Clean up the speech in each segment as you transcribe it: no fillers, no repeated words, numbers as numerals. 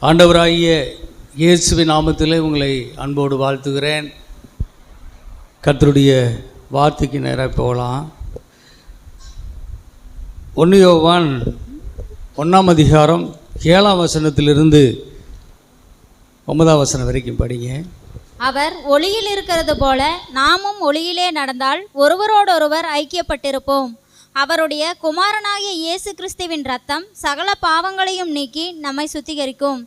ஆண்டவராகிய இயேசுவின் நாமத்திலே உங்களை அன்போடு வாழ்த்துகிறேன். கர்த்தருடைய வார்த்தைக்கு நேராக போகலாம். 1 யோவான் 1ஆம் அதிகாரம் 7ஆம் வசனத்திலிருந்து 9ஆம் வசனம் வரைக்கும் படிங்க. அவர் ஒளியில் இருக்கிறது போல நாமும் ஒளியிலே நடந்தால் ஒருவரோடொருவர் ஐக்கியப்பட்டிருப்போம். அவருடைய குமாரனாகிய இயேசு கிறிஸ்துவின் இரத்தம் சகல பாவங்களையும் நீக்கி நம்மை சுத்திகரிக்கும்.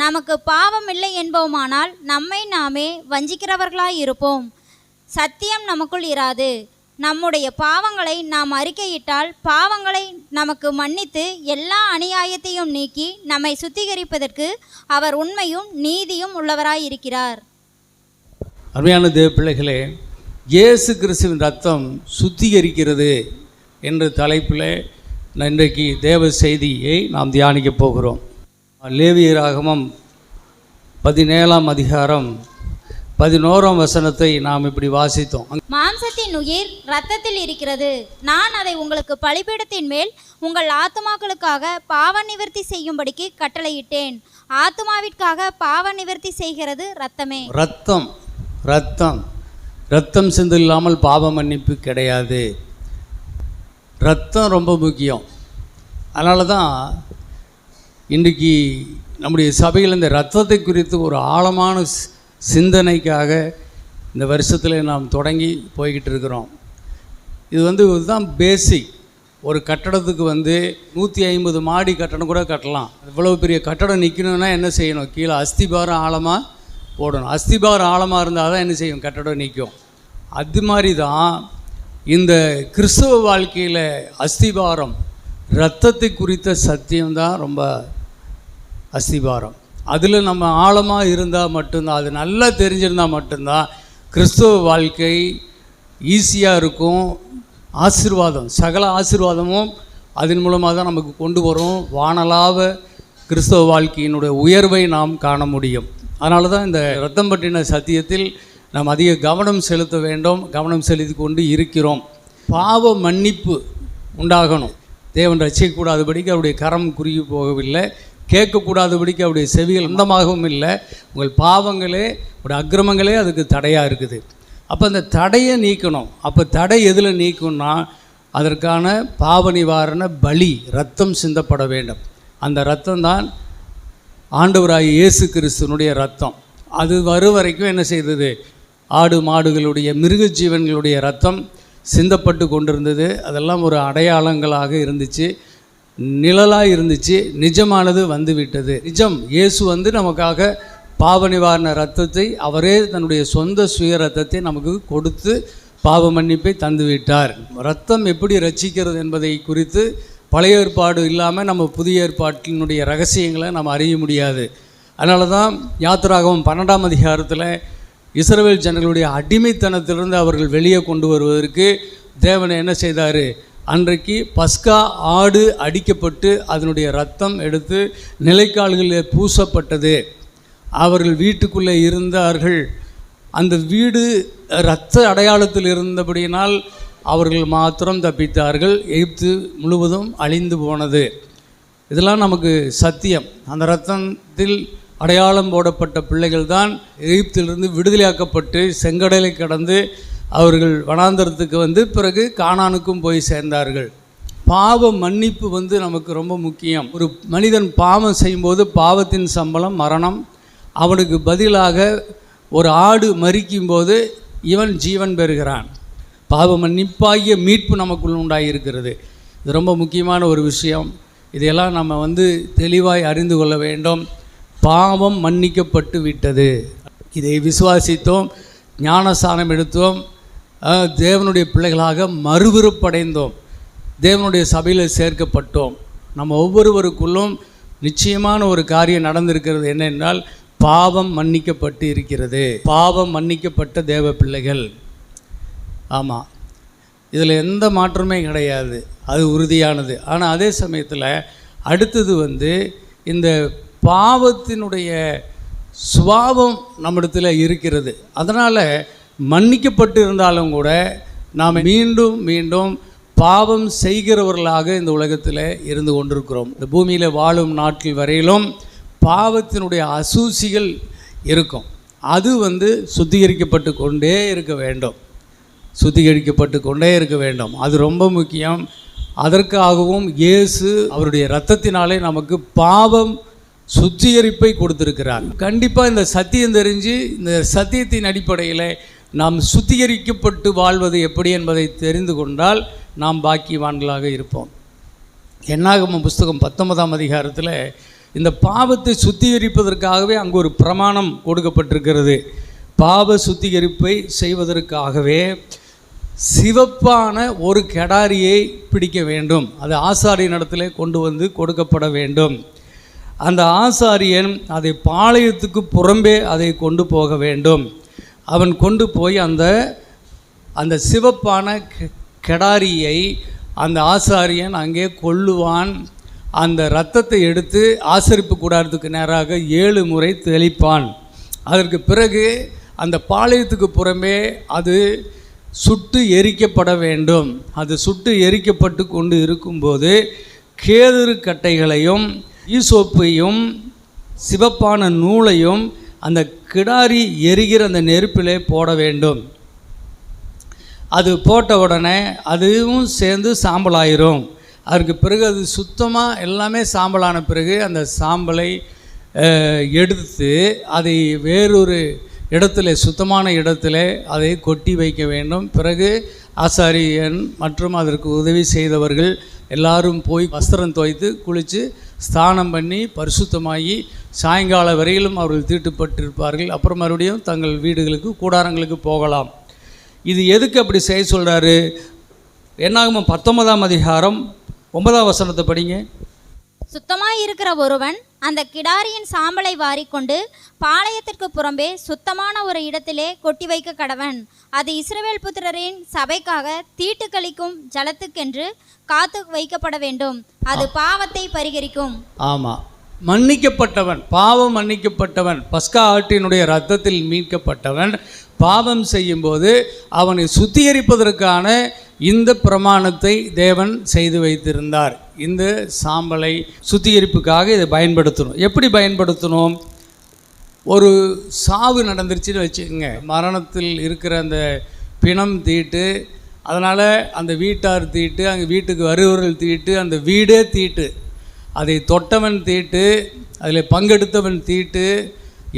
நமக்கு பாவம் இல்லை என்போமானால் நம்மை நாமே வஞ்சிக்கிறவர்களாய் இருப்போம். சத்தியம் நமக்குள் இராது. நம்முடைய பாவங்களை நாம் அறிக்கையிட்டால் பாவங்களை நமக்கு மன்னித்து எல்லா அநியாயத்தையும் நீக்கி நம்மை சுத்திகரிப்பதற்கு அவர் உண்மையும் நீதியும் உள்ளவராயிருக்கிறார். அருமையான தேவ பிள்ளைகளே, இயேசு கிறிஸ்துவின் ரத்தம் சுத்திகரிக்கிறது என்ற தலைப்பில் இன்றைக்கு தேவ செய்தியை நாம் தியானிக்க போகிறோம். லேவியராகமம் 17ஆம் அதிகாரம் 11ஆம் வசனத்தை நாம் இப்படி வாசித்தோம். மாம்சத்தின் உயிர் இரத்தத்தில் இருக்கிறது. நான் அதை உங்களுக்கு பலிபீடத்தின் மேல் உங்கள் ஆத்துமாக்களுக்காக பாவ நிவர்த்தி செய்யும்படிக்கு கட்டளையிட்டேன். ஆத்துமாவிற்காக பாவ நிவர்த்தி செய்கிறது இரத்தமே. ரத்தம் சிந்து இல்லாமல் பாவ மன்னிப்பு கிடையாது. ரத்தம் ரொம்ப முக்கியம். அதனால தான் இன்றைக்கி நம்முடைய சபையில் இந்த ரத்தத்தை குறித்து ஒரு ஆழமான சிந்தனைக்காக இந்த வருஷத்தில் நாம் தொடங்கி போய்கிட்டு இருக்கிறோம். இதுதான் பேசிக். ஒரு கட்டடத்துக்கு 150 மாடி கட்டடம் கூட கட்டலாம். இவ்வளோ பெரிய கட்டடம் நிற்கணும்னா என்ன செய்யணும்? கீழே அஸ்திபாரம் ஆழமாக போடணும். அஸ்திபாரம் ஆழமாக இருந்தால் தான் என்ன செய்யும்? கட்டடம் நிற்கும். அது மாதிரி தான் இந்த கிறிஸ்தவ வாழ்க்கையில் அஸ்திபாரம் இரத்தத்தை குறித்த சத்தியம்தான் ரொம்ப அஸ்திபாரம். அதில் நம்ம ஆழமாக இருந்தால் மட்டும்தான், அது நல்லா தெரிஞ்சிருந்தால் மட்டும்தான் கிறிஸ்தவ வாழ்க்கை ஈஸியாக இருக்கும். ஆசீர்வாதம், சகல ஆசீர்வாதமும் அதன் மூலமாக தான் நமக்கு கொண்டு வரும். வானளாவ கிறிஸ்தவ வாழ்க்கையினுடைய உயர்வை நாம் காண முடியும். அதனால தான் இந்த இரத்தம் பற்றின சத்தியத்தில் நாம் அதிக கவனம் செலுத்த வேண்டும். கவனம் செலுத்தி கொண்டு இருக்கிறோம். பாவ மன்னிப்பு உண்டாகணும். தேவன் ரசிக்கக்கூடாதபடிக்கு அவருடைய கரம் குறுகி போகவில்லை, கேட்கக்கூடாதபடிக்கு அவருடைய செவிகள் அந்தமாகவும் இல்லை. உங்கள் பாவங்களே, உடைய அக்கிரமங்களே அதுக்கு தடையாக இருக்குது. அப்போ அந்த தடையை நீக்கணும். அப்போ தடை எதில் நீக்கணும்னா அதற்கான பாவ நிவாரண பலி, இரத்தம் சிந்தப்பட வேண்டும். அந்த இரத்தம் தான் ஆண்டவராகிய இயேசு கிறிஸ்துவனுடைய இரத்தம். அது வரும் வரைக்கும் என்ன செய்தது? ஆடு மாடுகளுடைய, மிருக ஜீவன்களுடைய இரத்தம் சிந்தப்பட்டு கொண்டிருந்தது. அதெல்லாம் ஒரு அடையாளங்களாக இருந்துச்சு, நிழலாக இருந்துச்சு. நிஜமானது வந்துவிட்டது. நிஜம் இயேசு நமக்காக பாவ நிவாரண இரத்தத்தை, அவரே தன்னுடைய சொந்த சுய இரத்தத்தை நமக்கு கொடுத்து பாவ மன்னிப்பை தந்துவிட்டார். இரத்தம் எப்படி ரட்சிக்கிறது என்பதை குறித்து பழைய ஏற்பாடு இல்லாமல் நம்ம புதிய ஏற்பாட்டினுடைய ரகசியங்களை நம்ம அறிய முடியாது. அதனால தான் யாத்திராகமம் 12ஆம் அதிகாரத்தில் இஸ்ரவேல் ஜனங்களுடைய அடிமைத்தனத்திலிருந்து அவர்கள் வெளியே கொண்டு வருவதற்கு தேவனை என்ன செய்தார்? அன்றைக்கு பஸ்கா ஆடு அடிக்கப்பட்டு அதனுடைய இரத்தம் எடுத்து நிலைக்கால்களில் பூசப்பட்டது. அவர்கள் வீட்டுக்குள்ளே இருந்தார்கள். அந்த வீடு இரத்த அடையாளத்தில் இருந்தபடியினால் அவர்கள் மாத்திரம் தப்பித்தார்கள். எகிப்து முழுவதும் அழிந்து போனது. இதெல்லாம் நமக்கு சத்தியம். அந்த இரத்தத்தில் அடையாளம் போடப்பட்ட பிள்ளைகள் தான் எகிப்திலிருந்து விடுதலையாக்கப்பட்டு செங்கடலை கடந்து அவர்கள் வனாந்தரத்துக்கு பிறகு கானானுக்கும் போய் சேர்ந்தார்கள். பாவ மன்னிப்பு நமக்கு ரொம்ப முக்கியம். ஒரு மனிதன் பாவம் செய்யும்போது பாவத்தின் சம்பளம் மரணம். அவனுக்கு பதிலாக ஒரு ஆடு மரிக்கும்போது இவன் ஜீவன் பெறுகிறான். பாவ மன்னிப்பாகிய மீட்பு நமக்குள் உண்டாகியிருக்கிறது. இது ரொம்ப முக்கியமான ஒரு விஷயம். இதையெல்லாம் நம்ம தெளிவாய் அறிந்து கொள்ள வேண்டும். பாவம் மன்னிக்கப்பட்டு விட்டது. இதை விசுவாசித்தோம், ஞானஸ்நானம் எடுத்தோம், தேவனுடைய பிள்ளைகளாக மறுவிருப்படைந்தோம், தேவனுடைய சபையில் சேர்க்கப்பட்டோம். நம்ம ஒவ்வொருவருக்குள்ளும் நிச்சயமான ஒரு காரியம் நடந்திருக்கிறது. என்னென்றால் பாவம் மன்னிக்கப்பட்டு இருக்கிறது. பாவம் மன்னிக்கப்பட்ட தேவ பிள்ளைகள். ஆமாம், இதில் எந்த மாற்றமே கிடையாது. அது உறுதியானது. ஆனால் அதே சமயத்தில் அடுத்தது இந்த பாவத்தினுடைய சுபாவம் நம்மிடத்தில் இருக்கிறது. அதனால் மன்னிக்கப்பட்டு இருந்தாலும் கூட நாம் மீண்டும் மீண்டும் பாவம் செய்கிறவர்களாக இந்த உலகத்தில் இருந்து கொண்டிருக்கிறோம். இந்த பூமியில் வாழும் நாட்கள் வரையிலும் பாவத்தினுடைய அசூசிகள் இருக்கும். அது சுத்திகரிக்கப்பட்டு கொண்டே இருக்க வேண்டும், சுத்திகரிக்கப்பட்டு கொண்டே இருக்க வேண்டும். அது ரொம்ப முக்கியம். அதற்காகவும் இயேசு அவருடைய இரத்தத்தினாலே நமக்கு பாவம் சுத்திகரிப்பை கொடுத்திருக்கிறார். கண்டிப்பாக இந்த சத்தியம் தெரிஞ்சு இந்த சத்தியத்தின் அடிப்படையில் நாம் சுத்திகரிக்கப்பட்டு வாழ்வது எப்படி என்பதை தெரிந்து கொண்டால் நாம் பாக்கியவான்களாக இருப்போம். என்னாகமம் புஸ்தகம் 19ஆம் அதிகாரத்தில் இந்த பாவத்தை சுத்திகரிப்பதற்காகவே அங்கு ஒரு பிரமாணம் கொடுக்கப்பட்டிருக்கிறது. பாவ சுத்திகரிப்பை செய்வதற்காகவே சிவப்பான ஒரு கெடாரியை பிடிக்க வேண்டும். அது ஆசாரியனிடத்திலே கொண்டு கொடுக்கப்பட வேண்டும். அந்த ஆசாரியன் அதை பாளையத்துக்கு புறம்பே அதை கொண்டு போக வேண்டும். அவன் கொண்டு போய் அந்த சிவப்பான கெடாரியை அந்த ஆசாரியன் அங்கே கொல்லுவான். அந்த இரத்தத்தை எடுத்து ஆசரிப்பு கூடாரத்துக்கு நேராக 7 முறை தெளிப்பான். அதற்கு பிறகு அந்த பாளையத்துக்கு புறமே அது சுட்டு எரிக்கப்பட வேண்டும். அது சுட்டு எரிக்கப்பட்டு கொண்டு இருக்கும்போது கேதுரு கட்டைகளையும் ஈசோப்பையும் சிவப்பான நூலையும் அந்த கிடாரி எரிகிற அந்த நெருப்பிலே போட வேண்டும். அது போட்ட உடனே அதுவும் சேர்ந்து சாம்பலாயிரும். அதற்கு பிறகு அது சுத்தமாக எல்லாமே சாம்பலான பிறகு அந்த சாம்பலை எடுத்து அதை வேறொரு இடத்துல, சுத்தமான இடத்துல அதை கொட்டி வைக்க வேண்டும். பிறகு ஆசாரியன் மற்றும் அதற்கு உதவி செய்தவர்கள் எல்லாரும் போய் வஸ்திரம் துவைத்து குளித்து ஸ்நானம் பண்ணி பரிசுத்தமாகி சாயங்காலம் வரையிலும் அவர்கள் தீட்டுப்பட்டிருப்பார்கள். அப்புறம் மறுபடியும் தங்கள் வீடுகளுக்கு கூடாரங்களுக்கு போகலாம். இது எதுக்கு அப்படி செய்ய சொல்கிறாரு? என்னாகுமோ 19ஆம் அதிகாரம் 9ஆம் வசனத்தை படிங்க. சுத்தமாய் இருக்கிற ஒருவன் அந்த கிடாரியின் சாம்பலை வாரிக்கொண்டு பாளையத்திற்கு புறம்பே சுத்தமான ஒரு இடத்திலே கொட்டி வைக்க கடவன். அது இஸ்ரவேல் புத்திரரின் சபைக்காக தீட்டு கழிக்கும் ஜலத்துக்கென்று காத்து வைக்கப்பட வேண்டும். அது பாவத்தை பரிகரிக்கும். ஆமாம், மன்னிக்கப்பட்டவன், பாவம் மன்னிக்கப்பட்டவன், பஸ்கா ஆட்டினுடைய இரத்தத்தில் மீட்கப்பட்டவன் பாவம் செய்யும்போது அவனை சுத்திகரிப்பதற்கான இந்த பிரமாணத்தை தேவன் செய்து வைத்திருந்தார். இந்த சாம்பலை சுத்திகரிப்புக்காக இதை பயன்படுத்தணும். எப்படி பயன்படுத்தணும்? ஒரு சாவு நடந்துருச்சுன்னு வச்சுக்கோங்க, மரணத்தில் இருக்கிற அந்த பிணம் தீட்டு, அதனால் அந்த வீட்டார் தீட்டு, அங்கே வீட்டுக்கு வருபவர்கள் தீட்டு, அந்த வீடே தீட்டு, அதை தொட்டவன் தீட்டு, அதில் பங்கெடுத்தவன் தீட்டு,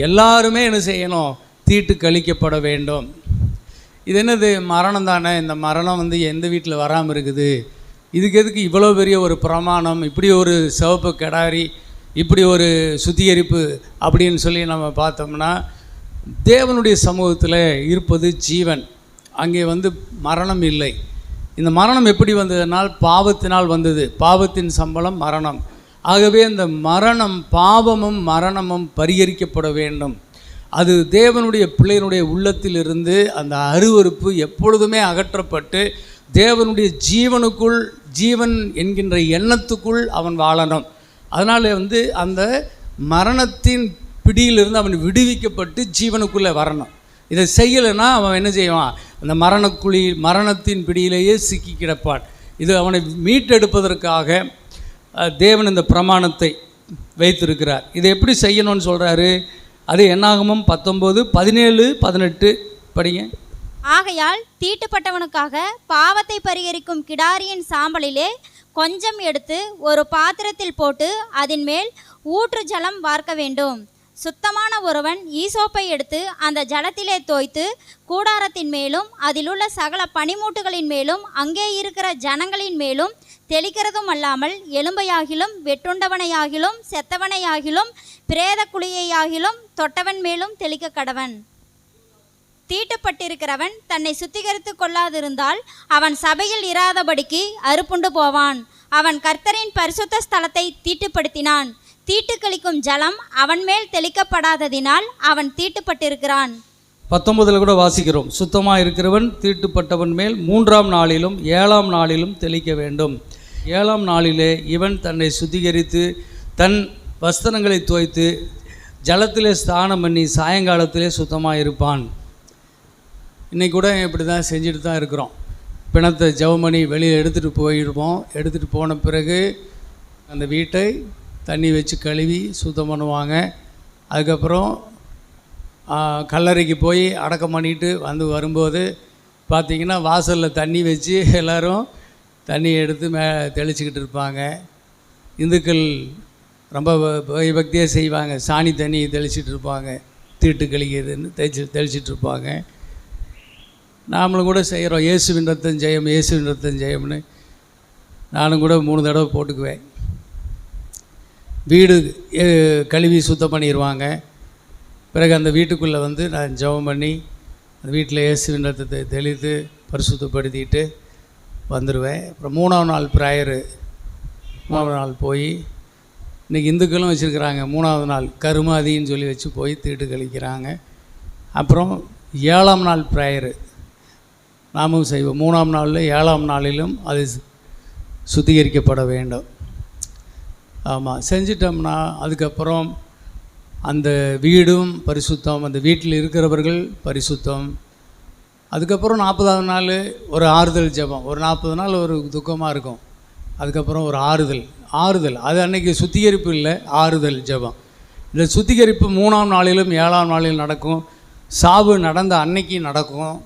எல்லாருமே என்ன செய்யணும்? தீட்டு கழிக்கப்பட வேண்டும். இது என்னது? மரணம் தானே. இந்த மரணம் எந்த வீட்டில் வராமல் இருக்குது? இதுக்கு எதுக்கு இவ்வளோ பெரிய ஒரு பிரமாணம், இப்படி ஒரு சிவப்பு கெடாரி, இப்படி ஒரு சுத்திகரிப்பு அப்படின்னு சொல்லி நம்ம பார்த்தோம்னா, தேவனுடைய சமூகத்தில் இருப்பது ஜீவன். அங்கே மரணம் இல்லை. இந்த மரணம் எப்படி வந்ததுனால் பாவத்தினால் வந்தது. பாவத்தின் சம்பளம் மரணம். ஆகவே இந்த மரணம், பாவமும் மரணமும் பரிகரிக்கப்பட வேண்டும். அது தேவனுடைய பிள்ளையினுடைய உள்ளத்திலிருந்து அந்த அருவருப்பு எப்பொழுதுமே அகற்றப்பட்டு தேவனுடைய ஜீவனுக்குள், ஜீவன் என்கின்ற எண்ணத்துக்குள் அவன் வாழணும். அதனால் அந்த மரணத்தின் பிடியிலிருந்து அவன் விடுவிக்கப்பட்டு ஜீவனுக்குள்ளே வரணும். இதை செய்யலைன்னா அவன் என்ன செய்வான்? அந்த மரணத்தின் பிடியிலேயே சிக்கி கிடப்பான். இது அவனை மீட்டெடுப்பதற்காக தேவன் இந்த பிரமாணத்தை வைத்திருக்கிறார். இதை எப்படி செய்யணும்னு சொல்கிறாரு? அது என்னாகமம் 19:17-18 படிங்க. ஆகையால் தீட்டுப்பட்டவனுக்காக பாவத்தை பரிகரிக்கும் கிடாரியின் சாம்பலிலே கொஞ்சம் எடுத்து ஒரு பாத்திரத்தில் போட்டு அதன் மேல் ஊற்று ஜலம் வார்க்க வேண்டும். சுத்தமான ஒருவன் ஈசோப்பை எடுத்து அந்த ஜலத்திலே தோய்த்து கூடாரத்தின் மேலும் அதிலுள்ள சகல பனிமூட்டுகளின் மேலும் அங்கே இருக்கிற ஜனங்களின் மேலும் தெளிக்கிறதும் அல்லாமல் எலும்பையாகிலும் வெட்டுண்டவனையாகிலும் செத்தவனையாகிலும் பிரேத குழியையாகிலும் தொட்டவன் மேலும் தெளிக்க கடவன். தீட்டுப்பட்டிருக்கிறவன் தன்னை சுத்திகரித்து கொள்ளாதிருந்தால் அவன் சபையில் இராதபடிக்கு அறுப்புண்டு போவான். அவன் கர்த்தரின் பரிசுத்த ஸ்தலத்தை தீட்டுப்படுத்தினான். தீட்டு கழிக்கும் ஜலம் அவன் மேல் தெளிக்கப்படாததினால் அவன் தீட்டுப்பட்டிருக்கிறான். 19 கூட வாசிக்கிறோம். சுத்தமாக இருக்கிறவன் தீட்டுப்பட்டவன் மேல் 3ஆம் நாளிலும் 7ஆம் நாளிலும் தெளிக்க வேண்டும். 7ஆம் நாளிலே இவன் தன்னை சுத்திகரித்து தன் வஸ்திரங்களை துவைத்து ஜலத்திலே ஸ்நானம் பண்ணி சாயங்காலத்திலே சுத்தமாக இருப்பான். இன்றைக்கி கூட இப்படி தான் செஞ்சுட்டு தான் இருக்கிறோம். பிணத்தை ஜெபம் பண்ணி வெளியில் எடுத்துகிட்டு போயிடுவோம். எடுத்துகிட்டு போன பிறகு அந்த வீட்டை தண்ணி வச்சு கழுவி சுத்தம் பண்ணுவாங்க. அதுக்கப்புறம் கல்லறைக்கு போய் அடக்கம் பண்ணிட்டு வரும்போது பார்த்திங்கன்னா வாசலில் தண்ணி வச்சு எல்லோரும் தண்ணி எடுத்து தெளிச்சிக்கிட்டு இருப்பாங்க. இந்துக்கள் ரொம்ப பயபக்தியாக செய்வாங்க. சாணி தண்ணி தெளிச்சிட்டு இருப்பாங்க, தீட்டு கழிக்கிறதுன்னு தெளிச்சிட்டு இருப்பாங்க. நாமளும் கூட செய்கிறோம், இயேசுவின் ரத்தம் ஜெயம், இயேசுவின் ரத்தம் ஜெயம்னு. நானும் கூட 3 தடவை போட்டுக்குவேன். வீடு கழுவி சுத்தம் பண்ணிடுவாங்க. பிறகு அந்த வீட்டுக்குள்ளே நான் ஜெபம் பண்ணி அந்த வீட்டில் இயேசுவின் ரத்தத்தை தெளித்து பரிசுத்தப்படுத்திட்டு வந்துடுவேன். அப்புறம் 3ஆம் நாள் ப்ரேயரு, 3ஆவது நாள் போய் இன்றைக்கி இந்துக்களும் வச்சுருக்கிறாங்க 3ஆவது நாள் கருமாதின்னு சொல்லி வச்சு போய் தீட்டு கழிக்கிறாங்க. அப்புறம் 7ஆம் நாள் ப்ரேயரு நாமும் செய்வோம். 3ஆம் நாளில் 7ஆம் நாளிலும் அது சுத்திகரிக்கப்பட வேண்டும். ஆமாம், செஞ்சிட்டோம்னா அதுக்கப்புறம் அந்த வீடும் பரிசுத்தம், அந்த வீட்டில் இருக்கிறவர்கள் பரிசுத்தம். அதுக்கப்புறம் 40ஆவது நாள் ஒரு ஆறுதல் ஜெபம். ஒரு 40 நாள் ஒரு துக்கமாக இருக்கும், அதுக்கப்புறம் ஒரு ஆறுதல் அது அன்றைக்கி சுத்திகரிப்பு இல்லை, ஆறுதல் ஜெபம். இந்த சுத்திகரிப்பு 3ஆம் நாளிலும் 7ஆம் நாளிலும் நடக்கும். சாவு நடந்த அன்னைக்கு நடக்கும்.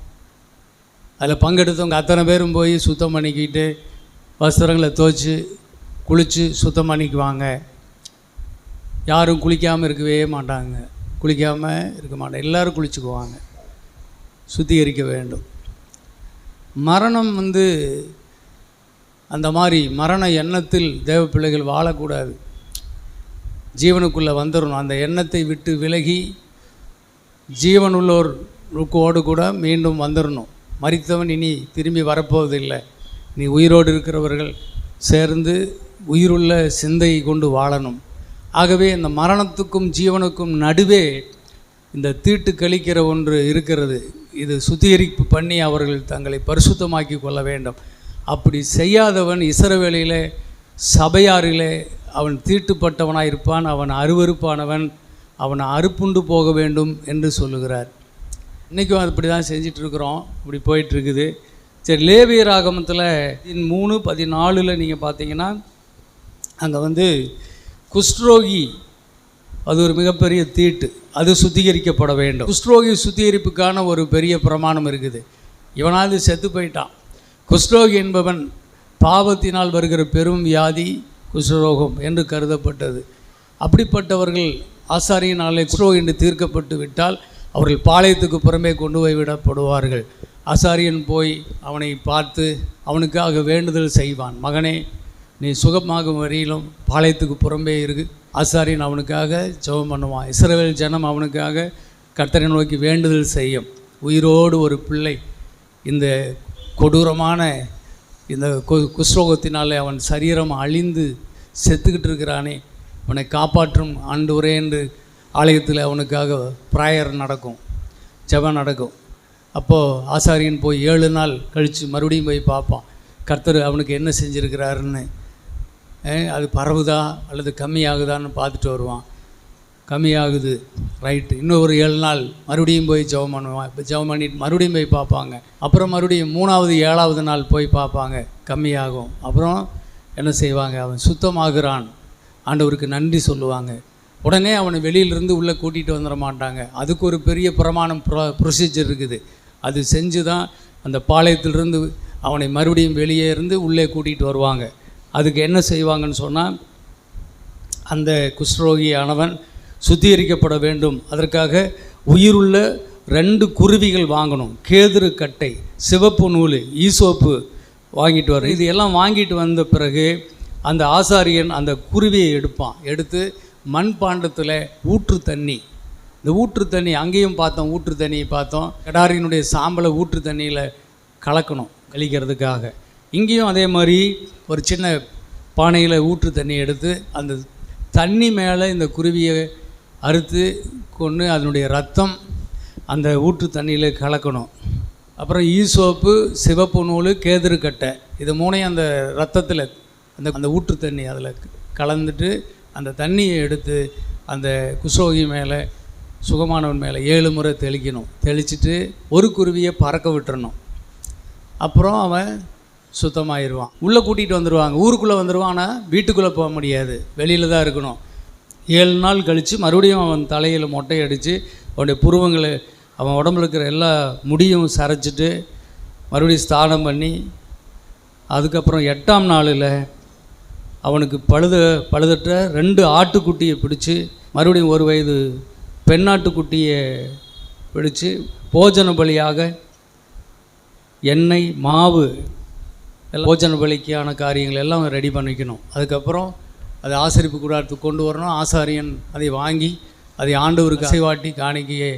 அதில் பங்கெடுத்தவங்க அத்தனை பேரும் போய் சுத்தம் பண்ணிக்கிட்டு வஸ்திரங்களை துவைச்சி குளித்து சுத்தம் பண்ணிக்குவாங்க. யாரும் குளிக்காமல் இருக்கவே மாட்டாங்க, குளிக்காமல் இருக்க மாட்டாங்க, எல்லோரும் குளிச்சுக்குவாங்க. சுத்திகரிக்க வேண்டும். மரணம் அந்த மாதிரி மரண எண்ணத்தில் தேவ பிள்ளைகள் வாழக்கூடாது. ஜீவனுக்குள்ளே வந்துடணும். அந்த எண்ணத்தை விட்டு விலகி ஜீவனுள்ளோருக்கோடு கூட மீண்டும் வந்துடணும். மரித்தவன் இனி திரும்பி வரப்போவதில்லை. நீ உயிரோடு இருக்கிறவர்கள் சேர்ந்து உயிருள்ள சிந்தை கொண்டு வாழணும். ஆகவே இந்த மரணத்துக்கும் ஜீவனுக்கும் நடுவே இந்த தீட்டு கழிக்கிற ஒன்று இருக்கிறது. இது சுத்திகரிப்பு பண்ணி அவர்கள் தங்களை பரிசுத்தமாக்கி கொள்ள வேண்டும். அப்படி செய்யாதவன் இஸ்ரவேலிலே சபையாரிலே அவன் தீட்டுப்பட்டவனாக இருப்பான், அவன் அருவருப்பானவன், அவன் அறுப்புண்டு போக வேண்டும் என்று சொல்லுகிறார். இன்றைக்கும் அப்படி தான் செஞ்சிட்ருக்குறோம், இப்படி போயிட்டுருக்குது. சரி, லேவியர் ஆகமத்தில் 3:14 நீங்கள் பார்த்தீங்கன்னா அங்கே குஷ்டரோகி, அது ஒரு மிகப்பெரிய தீட்டு, அது சுத்திகரிக்கப்பட வேண்டும். குஷ்டரோகி சுத்திகரிப்புக்கான ஒரு பெரிய பிரமாணம் இருக்குது. இவனாவது செத்து போயிட்டான். குஷ்டரோகி என்பவன் பாவத்தினால் வருகிற பெரும் வியாதி குஷ்டரோகம் என்று கருதப்பட்டது. அப்படிப்பட்டவர்கள் ஆசாரியனாலே குஷ்டரோகி என்று தீர்க்கப்பட்டு விட்டால் அவர்கள் பாளையத்துக்கு புறமே கொண்டு போய் விடப்படுவார்கள். ஆசாரியன் போய் அவனை பார்த்து அவனுக்காக வேண்டுதல் செய்வான். மகனே, நீ சுகமாகும் வரையிலும் பாளையத்துக்கு புறம்பே இருக்கு. ஆசாரியன் அவனுக்காக ஜெபம் பண்ணுவான். இஸ்ரவேல் ஜனம் அவனுக்காக கர்த்தரை நோக்கி வேண்டுதல் செய்யும். உயிரோடு ஒரு பிள்ளை இந்த கொடூரமான இந்த குஷ்ரோகத்தினாலே அவன் சரீரம் அழிந்து செத்துக்கிட்டு இருக்கிறானே, அவனை காப்பாற்றும் ஆண்டவரே என்று ஆலயத்தில் அவனுக்காக ப்ரேயர் நடக்கும், ஜெபம் நடக்கும். அப்போது ஆசாரியன் போய் 7 நாள் கழித்து மறுபடியும் போய் பார்ப்பான், கர்த்தர் அவனுக்கு என்ன செஞ்சுருக்கிறாருன்னு. அது பரவுதா அல்லது கம்மியாகுதான்னு பார்த்துட்டு வருவான். கம்மியாகுது, ரைட்டு. இன்னும் ஒரு 7 நாள் மறுபடியும் போய் ஜெபம் பண்ணுவான். இப்போ ஜெபம் பண்ணிட்டு மறுபடியும் போய் பார்ப்பாங்க. அப்புறம் மறுபடியும் 3வது 7வது நாள் போய் பார்ப்பாங்க, கம்மியாகும். அப்புறம் என்ன செய்வாங்க, அவன் சுத்தமாகிறான், ஆண்டவருக்கு நன்றி சொல்லுவாங்க. உடனே அவனை வெளியிலிருந்து உள்ளே கூட்டிகிட்டு வந்துட மாட்டாங்க. அதுக்கு ஒரு பெரிய பிரமாணம் ப்ரொசீஜர் இருக்குது. அது செஞ்சு தான் அந்த பாளையத்திலிருந்து அவனை மறுபடியும் வெளியே இருந்து உள்ளே கூட்டிகிட்டு வருவாங்க. அதுக்கு என்ன செய்வாங்கன்னு சொன்னால், அந்த குஷ்டரோகியானவன் சுத்திகரிக்கப்பட வேண்டும். அதற்காக உயிருள்ள 2 குருவிகள் வாங்கணும், கேதுரு கட்டை, சிவப்பு நூல், ஈசோப்பு வாங்கிட்டு வர. இது எல்லாம் வாங்கிட்டு வந்த பிறகு அந்த ஆசாரியன் அந்த குருவியை எடுத்து மண்பாண்டத்தில் ஊற்று தண்ணி, இந்த ஊற்று தண்ணி அங்கேயும் பார்த்தோம், ஊற்று தண்ணியை பார்த்தோம். கிடாரியினுடைய சாம்பலை ஊற்று தண்ணியில் கலக்கணும் கழிக்கிறதுக்காக. இங்கேயும் அதே மாதிரி ஒரு சின்ன பானையில் ஊற்று தண்ணி எடுத்து அந்த தண்ணி மேலே இந்த குருவியை அறுத்து கொண்டு அதனுடைய ரத்தம் அந்த ஊற்று தண்ணியில் கலக்கணும். அப்புறம் ஈசோப்பு, சிவப்பு நூல், கேதுரு கட்டை, இது 3ஐயும் அந்த ரத்தத்தில் அந்த ஊற்று தண்ணி அதில் கலந்துட்டு அந்த தண்ணியை எடுத்து அந்த குஷ்ரோகி மேலே, சுகமானவன் மேலே 7 முறை தெளிக்கணும். தெளிச்சுட்டு ஒரு குருவியை பறக்க விட்டுறணும். அப்புறம் அவன் சுத்தமாயிருவான். உள்ளே கூட்டிகிட்டு வந்துடுவாங்க, ஊருக்குள்ளே வந்துடுவான். ஆனால் வீட்டுக்குள்ளே போக முடியாது, வெளியில் தான் இருக்கணும். 7 நாள் கழித்து மறுபடியும் அவன் தலையில் மொட்டை அடித்து அவனுடைய புருவங்களை அவன் உடம்புல இருக்கிற எல்லா முடியும் சரைச்சிட்டு மறுபடியும் ஸ்நானம் பண்ணி, அதுக்கப்புறம் 8ஆம் நாளில் அவனுக்கு பழுதற்ற 2 ஆட்டுக்குட்டியை பிடிச்சி, மறுபடியும் 1 வயது பெண்ணாட்டுக்குட்டியை பிடிச்சி போஜன பலியாக எண்ணெய் மாவு எல்லாம் போஜன பலிக்கான காரியங்கள் எல்லாம் ரெடி பண்ணிக்கணும். அதுக்கப்புறம் அதை ஆசரிப்பு கூடாரத்துக்கு கொண்டு வரணும். ஆசாரியன் அதை வாங்கி அதை ஆண்டவருக்கு அசைவாட்டி காணிக்கையை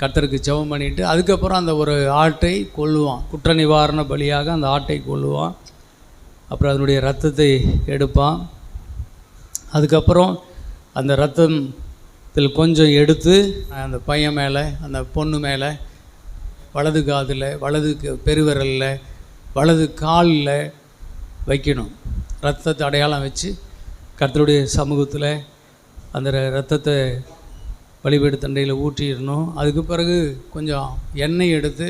கர்த்தருக்கு ஜெபம் பண்ணிவிட்டு அதுக்கப்புறம் அந்த ஒரு ஆட்டை கொல்லுவான். குற்ற நிவாரண பலியாக அந்த ஆட்டை கொல்லுவான். அப்புறம் அதனுடைய இரத்தத்தை எடுப்பான். அதுக்கப்புறம் அந்த இரத்தத்தில் கொஞ்சம் எடுத்து அந்த பையன் மேலே, அந்த பொண்ணு மேலே, வலது காதில், வலது பெருவிரலில், வலது காலில் வைக்கணும். இரத்தத்தை அடையாளம் வச்சு கர்த்தருடைய சமூகத்தில் அந்த இரத்தத்தை பலிபீட தண்டையில் ஊற்றிடணும். அதுக்கு பிறகு கொஞ்சம் எண்ணெய் எடுத்து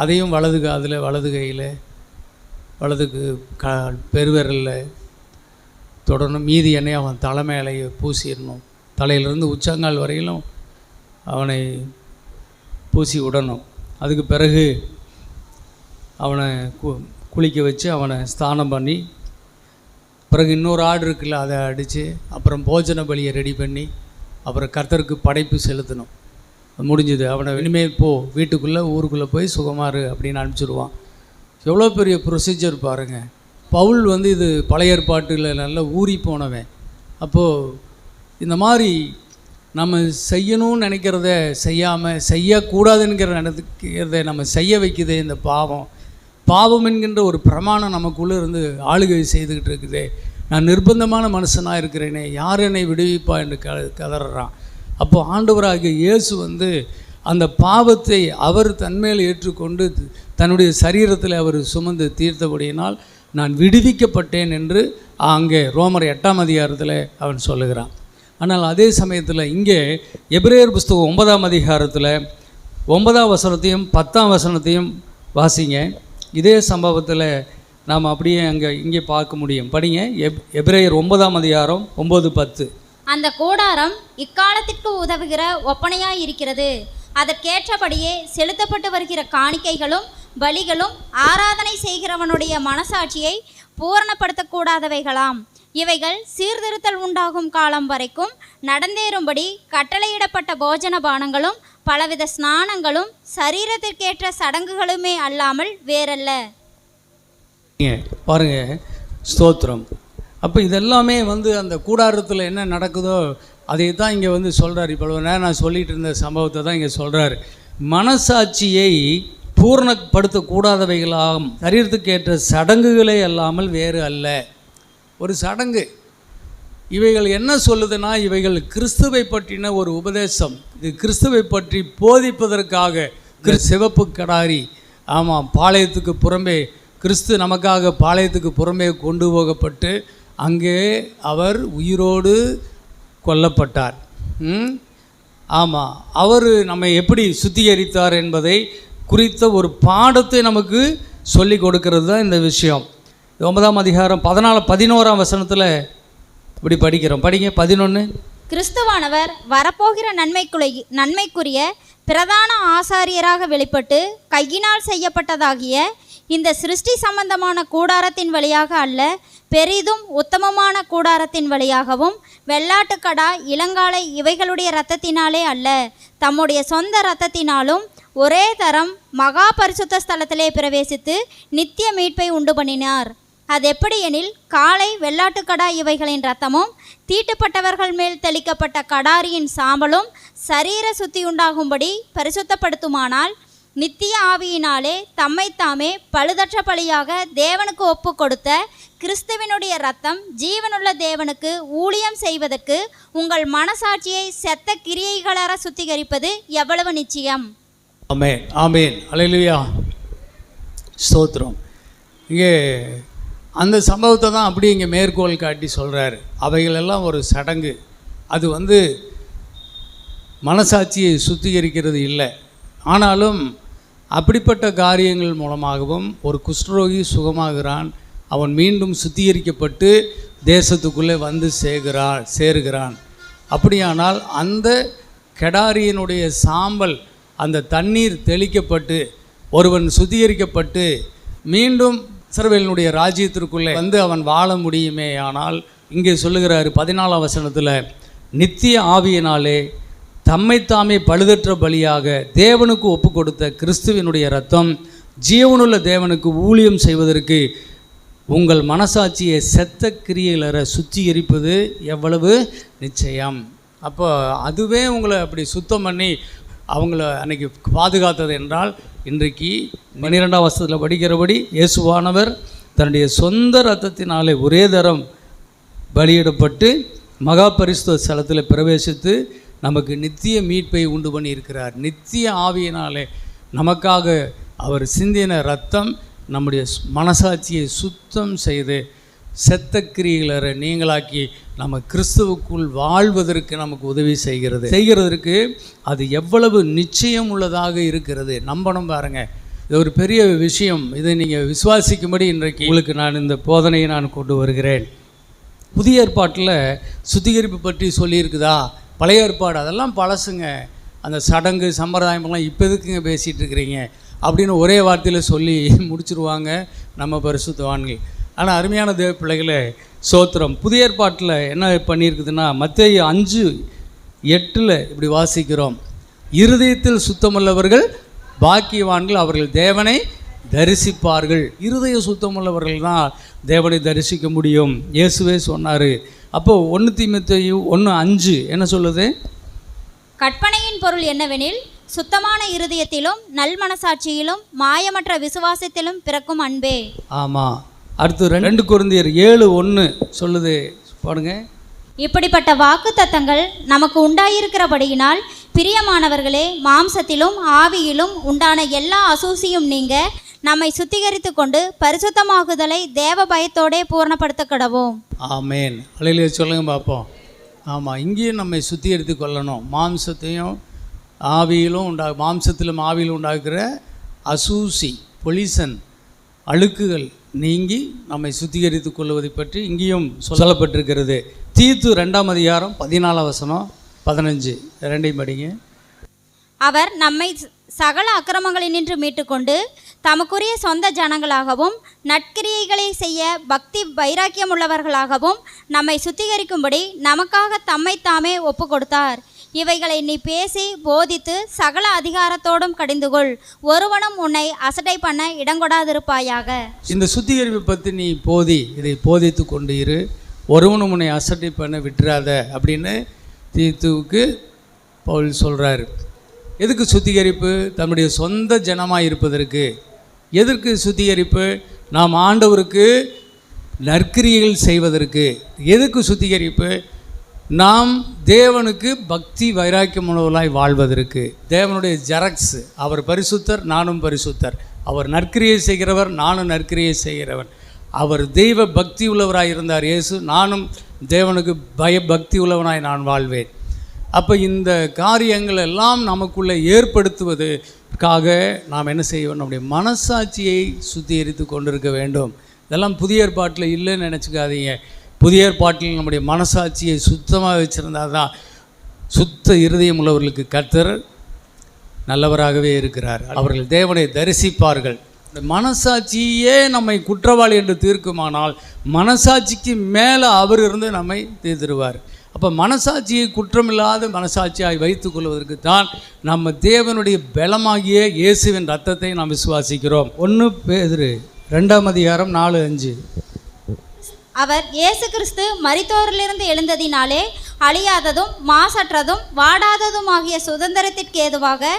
அதையும் வலது காதில், வலது கையில், வலதுக்கு பெருவிரலில் தொடரணும். மீதி எண்ணெய் அவன் தலைமையிலேயே பூசிடணும். தலையிலிருந்து உச்சங்கால் வரையிலும் அவனை பூசி விடணும். அதுக்கு பிறகு அவனை குளிக்க வச்சு அவனை ஸ்நானம் பண்ணி, பிறகு இன்னொரு ஆடு இருக்குல்ல அதை அடித்து, அப்புறம் போஜன பலியை ரெடி பண்ணி, அப்புறம் கர்த்தருக்கு படைப்பு செலுத்தணும். முடிஞ்சுது. அவனை இனிமேல் போ, வீட்டுக்குள்ளே ஊருக்குள்ளே போய் சுகமாறு அப்படின்னு அனுப்பிச்சிடுவான். எவ்வளோ பெரிய ப்ரொசீஜர் பாருங்கள். பவுல் இது பழைய ஏற்பாட்டில் நல்லா ஊறி போனவன். அப்போது இந்த மாதிரி நம்ம செய்யணும்னு நினைக்கிறத செய்யாமல், செய்யக்கூடாதுங்கிறத நம்ம செய்ய வைக்குதே இந்த பாவம். பாவம் என்கின்ற ஒரு பிரமாணம் நமக்குள்ளே இருந்து ஆளுகை செய்துக்கிட்டு இருக்குதே. நான் நிர்பந்தமான மனுஷனாக இருக்கிறேனே, யார் என்னை விடுவிப்பா என்று கதறான். அப்போது ஆண்டவராகிய இயேசு அந்த பாவத்தை அவர் தன்மேல் ஏற்றுக்கொண்டு தன்னுடைய சரீரத்தில் அவர் சுமந்து தீர்த்தபடியினால் நான் விடுவிக்கப்பட்டேன் என்று அங்கே ரோமர் 8ஆம் அதிகாரத்தில் அவன் சொல்லுகிறான். ஆனால் அதே சமயத்தில் இங்கே எபிரேயர் புஸ்தகம் 9ஆம் அதிகாரத்தில் 9ஆம் வசனத்தையும் 10ஆம் வசனத்தையும் வாசிங்க. இதே சம்பவத்தில் நாம் அப்படியே இங்கே பார்க்க முடியும். படிங்க. எபிரேயர் 9ஆம் அதிகாரம் 9-10. அந்த கூடாரம் இக்காலத்திற்கு உதவுகிற ஒப்பனையாய் இருக்கிறது. அதற்கேற்றபடியே செலுத்தப்பட்டு வருகிற காணிக்கைகளும் பலிகளும் ஆராதனை செய்கிறவனுடைய மனசாட்சியை பூரணப்படுத்தக்கூடாதவைகளாம். இவைகள் சீர்திருத்தல் உண்டாகும் காலம் வரைக்கும் நடந்தேறும்படி கட்டளையிடப்பட்ட போஜன பானங்களும் பலவித ஸ்நானங்களும் சரீரத்திற்கேற்ற சடங்குகளுமே அல்லாமல் வேறல்ல. பாருங்க, ஸ்தோத்திரம். அப்போ இதெல்லாமே அந்த கூடாரத்தில் என்ன நடக்குதோ அதை தான் இங்கே சொல்கிறார். இப்போ நேரம் நான் சொல்லிகிட்டு இருந்த சம்பவத்தை தான் இங்கே சொல்கிறார். மனசாட்சியை பூரணப்படுத்தக்கூடாதவைகளாம் சரீரத்துக்கு ஏற்ற சடங்குகளே அல்லாமல் வேறு அல்ல. ஒரு சடங்கு இவைகள் என்ன சொல்லுதுன்னா, இவைகள் கிறிஸ்துவை பற்றின ஒரு உபதேசம். இது கிறிஸ்துவை பற்றி போதிப்பதற்காக சிவப்பு கடாரி, ஆமாம், பாளையத்துக்கு புறம்பே கிறிஸ்து நமக்காக பாளையத்துக்கு புறம்பே கொண்டு போகப்பட்டு அங்கே அவர் உயிரோடு கொல்லப்பட்டார். ஆமாம், அவர் நம்மை எப்படி சுத்திகரித்தார் என்பதை குறித்த ஒரு பாடத்தை நமக்கு சொல்லி கொடுக்கறது தான் இந்த விஷயம். 9ஆம் அதிகாரம் 11ஆம் வசனத்தில் இப்படி படிக்கிறோம். படிங்க. 11. கிறிஸ்துவானவர் வரப்போகிற நன்மைக்குரிய பிரதான ஆசாரியராக வெளிப்பட்டு கையினால் செய்யப்பட்டதாகிய இந்த சிருஷ்டி சம்பந்தமான கூடாரத்தின் வழியாக அல்ல, பெரிதும் உத்தமமான கூடாரத்தின் வழியாகவும் வெள்ளாட்டுக்கடா, இளங்காளை இவைகளுடைய இரத்தத்தினாலே அல்ல, தம்முடைய சொந்த இரத்தத்தினாலும் ஒரே தரம் மகா பரிசுத்த ஸ்தலத்திலே பிரவேசித்து நித்திய மீட்பை உண்டு பண்ணினார். அது எப்படி எனில், காளை, வெள்ளாட்டுக்கடா இவைகளின் இரத்தமும் தீட்டுப்பட்டவர்கள் மேல் தெளிக்கப்பட்ட கடாரியின் சாம்பலும் சரீர சுத்தியுண்டாகும்படி பரிசுத்தப்படுத்துமானால், நித்திய ஆவியினாலே தம்மைத்தாமே பழுதற்ற பலியாக தேவனுக்கு ஒப்பு கொடுத்த கிறிஸ்துவினுடைய இரத்தம் ஜீவனுள்ள தேவனுக்கு ஊழியம் செய்வதற்கு உங்கள் மனசாட்சியை செத்த கிரியைகளற சுத்திகரிப்பது எவ்வளவு நிச்சயம். ஆமென், ஆமென், அல்லேலூயா, ஸ்தோத்திரம். இங்கே அந்த சம்பவத்தை தான் அப்படி இங்கே மேற்கோள் காட்டி சொல்கிறாரு. அவைகளெல்லாம் ஒரு சடங்கு. அது மனசாட்சியை சுத்திகரிக்கிறது இல்லை. ஆனாலும் அப்படிப்பட்ட காரியங்கள் மூலமாகவும் ஒரு குஷ்டரோகி சுகமாகிறான், அவன் மீண்டும் சுத்திகரிக்கப்பட்டு தேசத்துக்குள்ளே வந்து சேருகிறான். அப்படியானால் அந்த கெடாரியினுடைய சாம்பல், அந்த தண்ணீர் தெளிக்கப்பட்டு ஒருவன் சுத்திகரிக்கப்பட்டு மீண்டும் இஸ்ரவேலினுடைய ராஜ்யத்திற்குள்ளே வந்து அவன் வாழ முடியுமே. ஆனால் இங்கே சொல்லுகிறார் 14ஆம் வசனத்தில், நித்திய ஆவியினாலே தம்மைத்தாமே பழுதற்ற பலியாக தேவனுக்கு ஒப்பு கொடுத்த கிறிஸ்துவினுடைய இரத்தம் ஜீவனுள்ள தேவனுக்கு ஊழியம் செய்வதற்கு உங்கள் மனசாட்சியை செத்த கிரியைகளற சுத்திகரிப்பது எவ்வளவு நிச்சயம். அப்போ அதுவே உங்களை அப்படி சுத்தம் பண்ணி அவங்கள அன்னைக்கு பாதுகாத்தது என்றால், இன்றைக்கு 12ஆம் வசனத்தில் படிக்கிறபடி இயேசுவானவர் தன்னுடைய சொந்த இரத்தத்தினாலே ஒரே தரம் பலியிடப்பட்டு மகா பரிசுத்த ஸ்தலத்தில் பிரவேசித்து நமக்கு நித்திய மீட்பை உண்டு பண்ணியிருக்கிறார். நித்திய ஆவியினாலே நமக்காக அவர் சிந்தின இரத்தம் நம்முடைய மனசாட்சியை சுத்தம் செய்து செத்த கிரியைகளற நீங்களாக்கி நம்ம கிறிஸ்துவுக்குள் வாழ்வதற்கு நமக்கு உதவி செய்கிறதற்கு அது எவ்வளவு நிச்சயம் உள்ளதாக இருக்கிறது. நம்பணும் பாருங்கள், இது ஒரு பெரிய விஷயம். இதை நீங்கள் விசுவாசிக்கும்படி இன்றைக்கு உங்களுக்கு நான் இந்த போதனையை நான் கொண்டு வருகிறேன். புதிய ஏற்பாட்டில் சுத்திகரிப்பு பற்றி சொல்லியிருக்குதா? பழைய ஏற்பாடு அதெல்லாம் பழசுங்க, அந்த சடங்கு சம்பிரதாயமெல்லாம் இப்போ எதுக்குங்க பேசிகிட்டு இருக்கிறீங்க அப்படின்னு ஒரே வார்த்தையில் சொல்லி முடிச்சுருவாங்க நம்ம பரிசுத்தவான்கள். ஆனால் அருமையான தேவ பிள்ளைகளே, சோத்திரம், புதிய ஏற்பாட்டில் என்ன பண்ணியிருக்குதுன்னா, மத்தேயு 5:8 இப்படி வாசிக்கிறோம், இருதயத்தில் சுத்தமுள்ளவர்கள் பாக்கியவான்கள், அவர்கள் தேவனை தரிசிப்பார்கள். இருதய சுத்தமுள்ளவர்கள் தான் தேவனை தரிசிக்க முடியும். இயேசுவே சொன்னார். அப்போது 1 தீமோத்தேயு 1:5 என்ன சொல்லுது? கற்பனையின் பொருள் என்னவெனில், சுத்தமான இருதயத்திலும் நல் மனசாட்சியிலும் மாயமற்ற விசுவாசத்திலும் பிறக்கும் அன்பே. ஆமாம். அடுத்து 2 கொரிந்தியர் 7:1 சொல்லுது, பாருங்க. இப்படிப்பட்ட வாக்கு தத்தங்கள் நமக்கு உண்டாயிருக்கிறபடியினால் பிரியமானவர்களே, மாம்சத்திலும் ஆவியிலும் உண்டான எல்லா அசூசியும் நீங்க நம்மை சுத்திகரித்து கொண்டு பரிசுத்தமாகுதலை தேவ பயத்தோடே பூர்ணப்படுத்த கடவோம். ஆமேன். அல்லேலூயா சொல்லுங்க பார்ப்போம். ஆமாம், இங்கேயும் நம்மை சுத்திகரித்து கொள்ளணும். மாம்சத்தையும் ஆவியிலும் மாம்சத்திலும் ஆவியிலும் உண்டாக்குற அசூசி, பொலிசன், அழுக்குகள் நீங்கி நம்மை சுத்திகரித்து கொள்வதை பற்றி இங்கேயும் சொல்லப்பட்டிருக்கிறது. தீத்து 2ஆம் அதிகாரம் 14ஆம் வசனம் 15 2ஐயும் படிங்க. அவர் நம்மை சகல அக்கிரமங்களினின்று மீட்டுக்கொண்டு தமக்குரிய சொந்த ஜனங்களாகவும் நற்கிரியைகளை செய்ய பக்தி வைராக்கியம் உள்ளவர்களாகவும் நம்மை சுத்திகரிக்கும்படி நமக்காக தம்மை தாமே ஒப்பு கொடுத்தார். இவைகளை நீ பேசி போதித்து சகல அதிகாரத்தோடும் கடிந்துகொள். ஒருவனும் உன்னை அசட்டை பண்ண இடங்கொடாதிருப்பாயாக. இந்த சுத்திகரிப்பை பற்றி நீ இதை போதித்து கொண்டு இரு, ஒருவனும் உன்னை அசட்டை பண்ண விட்டுறாத அப்படின்னு தீத்துவுக்கு பவுல் சொல்கிறாரு. எதுக்கு சுத்திகரிப்பு? தன்னுடைய சொந்த ஜனமாக இருப்பதற்கு. எதற்கு சுத்திகரிப்பு? நாம் ஆண்டவருக்கு நற்கிரியைகள் செய்வதற்கு. எதுக்கு சுத்திகரிப்பு? நாம் தேவனுக்கு பக்தி வைராக்கியம் உணவுகளாய் வாழ்வதற்கு. தேவனுடைய ஜெராக்ஸ், அவர் பரிசுத்தர், நானும் பரிசுத்தர். அவர் நற்கிரியை செய்கிறவர், நானும் நற்கிரியை செய்கிறவன். அவர் தெய்வ பக்தி உள்ளவராய் இருந்தார் இயேசு, நானும் தேவனுக்கு பக்தி உள்ளவனாய் நான் வாழ்வேன். அப்போ இந்த காரியங்கள் எல்லாம் நமக்குள்ளே ஏற்படுத்துவதற்காக நாம் என்ன செய்வோம்? நம்முடைய மனசாட்சியை சுத்திகரித்து கொண்டிருக்க வேண்டும். இதெல்லாம் புதிய ஏற்பாட்டில் இல்லைன்னு நினச்சிக்காதீங்க. புதிய ஏற்பாட்டில் நம்முடைய மனசாட்சியை சுத்தமாக வச்சுருந்தால் தான் சுத்த இருதயம் உள்ளவர்களுக்கு கர்த்தர் நல்லவராகவே இருக்கிறார். அவர்கள் தேவனை தரிசிப்பார்கள். இந்த மனசாட்சியே நம்மை குற்றவாளி என்று தீர்க்குமானால் மனசாட்சிக்கு மேலே அவர் இருந்து நம்மை தீர்த்திடுவார். அப்போ மனசாட்சியை குற்றமில்லாத மனசாட்சியாய் வைத்து கொள்வதற்கு தான் நம்ம தேவனுடைய பலமாகிய இயேசுவின் ரத்தத்தை நாம் விசுவாசிக்கிறோம். 1 பேதுரு 2ஆம் அதிகாரம் 4-5. அவர் இயேசு கிறிஸ்து மரித்தோரிலிருந்து எழுந்ததினாலே அழியாததும் மாசற்றதும் வாடாததுமாகிய சுதந்திரத்திற்கு ஏதுவாக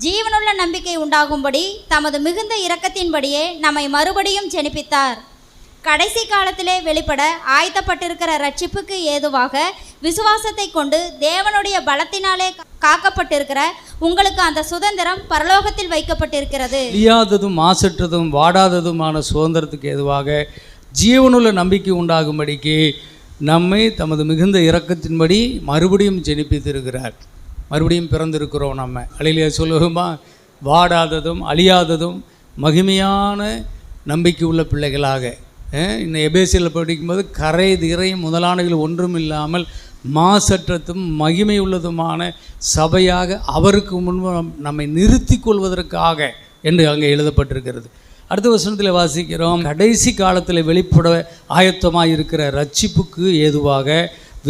ஜீவனுள்ள நம்பிக்கை உண்டாகும்படி தமது மிகுந்த இரக்கத்தின்படியே நம்மை மறுபடியும் ஜெனிப்பித்தார். கடைசி காலத்திலே வெளிப்பட ஆயத்தப்பட்டிருக்கிற ரட்சிப்புக்கு ஏதுவாக விசுவாசத்தை கொண்டு தேவனுடைய பலத்தினாலே காக்கப்பட்டிருக்கிற உங்களுக்கு அந்த சுதந்திரம் பரலோகத்தில் வைக்கப்பட்டிருக்கிறது. அழியாததும் மாசற்றதும் வாடாததுமான சுதந்திரத்துக்கு ஏதுவாக ஜீவனுள்ள நம்பிக்கை உண்டாகும்படிக்கு நம்மை தமது மிகுந்த இரக்கத்தின்படி மறுபடியும் ஜெனிப்பித்திருக்கிறார். மறுபடியும் பிறந்திருக்கிறோம் நம்ம. அல்லேலூயா சொல்லுவோமா? வாடாததும் அழியாததும் மகிமையான நம்பிக்கை உள்ள பிள்ளைகளாக, இன்னும் எபேசியில் படிக்கும்போது கரை திரை முதலானவைகள் ஒன்றும் இல்லாமல் மாசற்றதும் மகிமை உள்ளதுமான சபையாக அவருக்கு முன்பு நம்மை நிறுத்தி கொள்வதற்காக என்று அங்கே எழுதப்பட்டிருக்கிறது. அடுத்த வசனத்தில் வாசிக்கிறோம், கடைசி காலத்தில் வெளிப்பட ஆயத்தமாக இருக்கிற ரட்சிப்புக்கு ஏதுவாக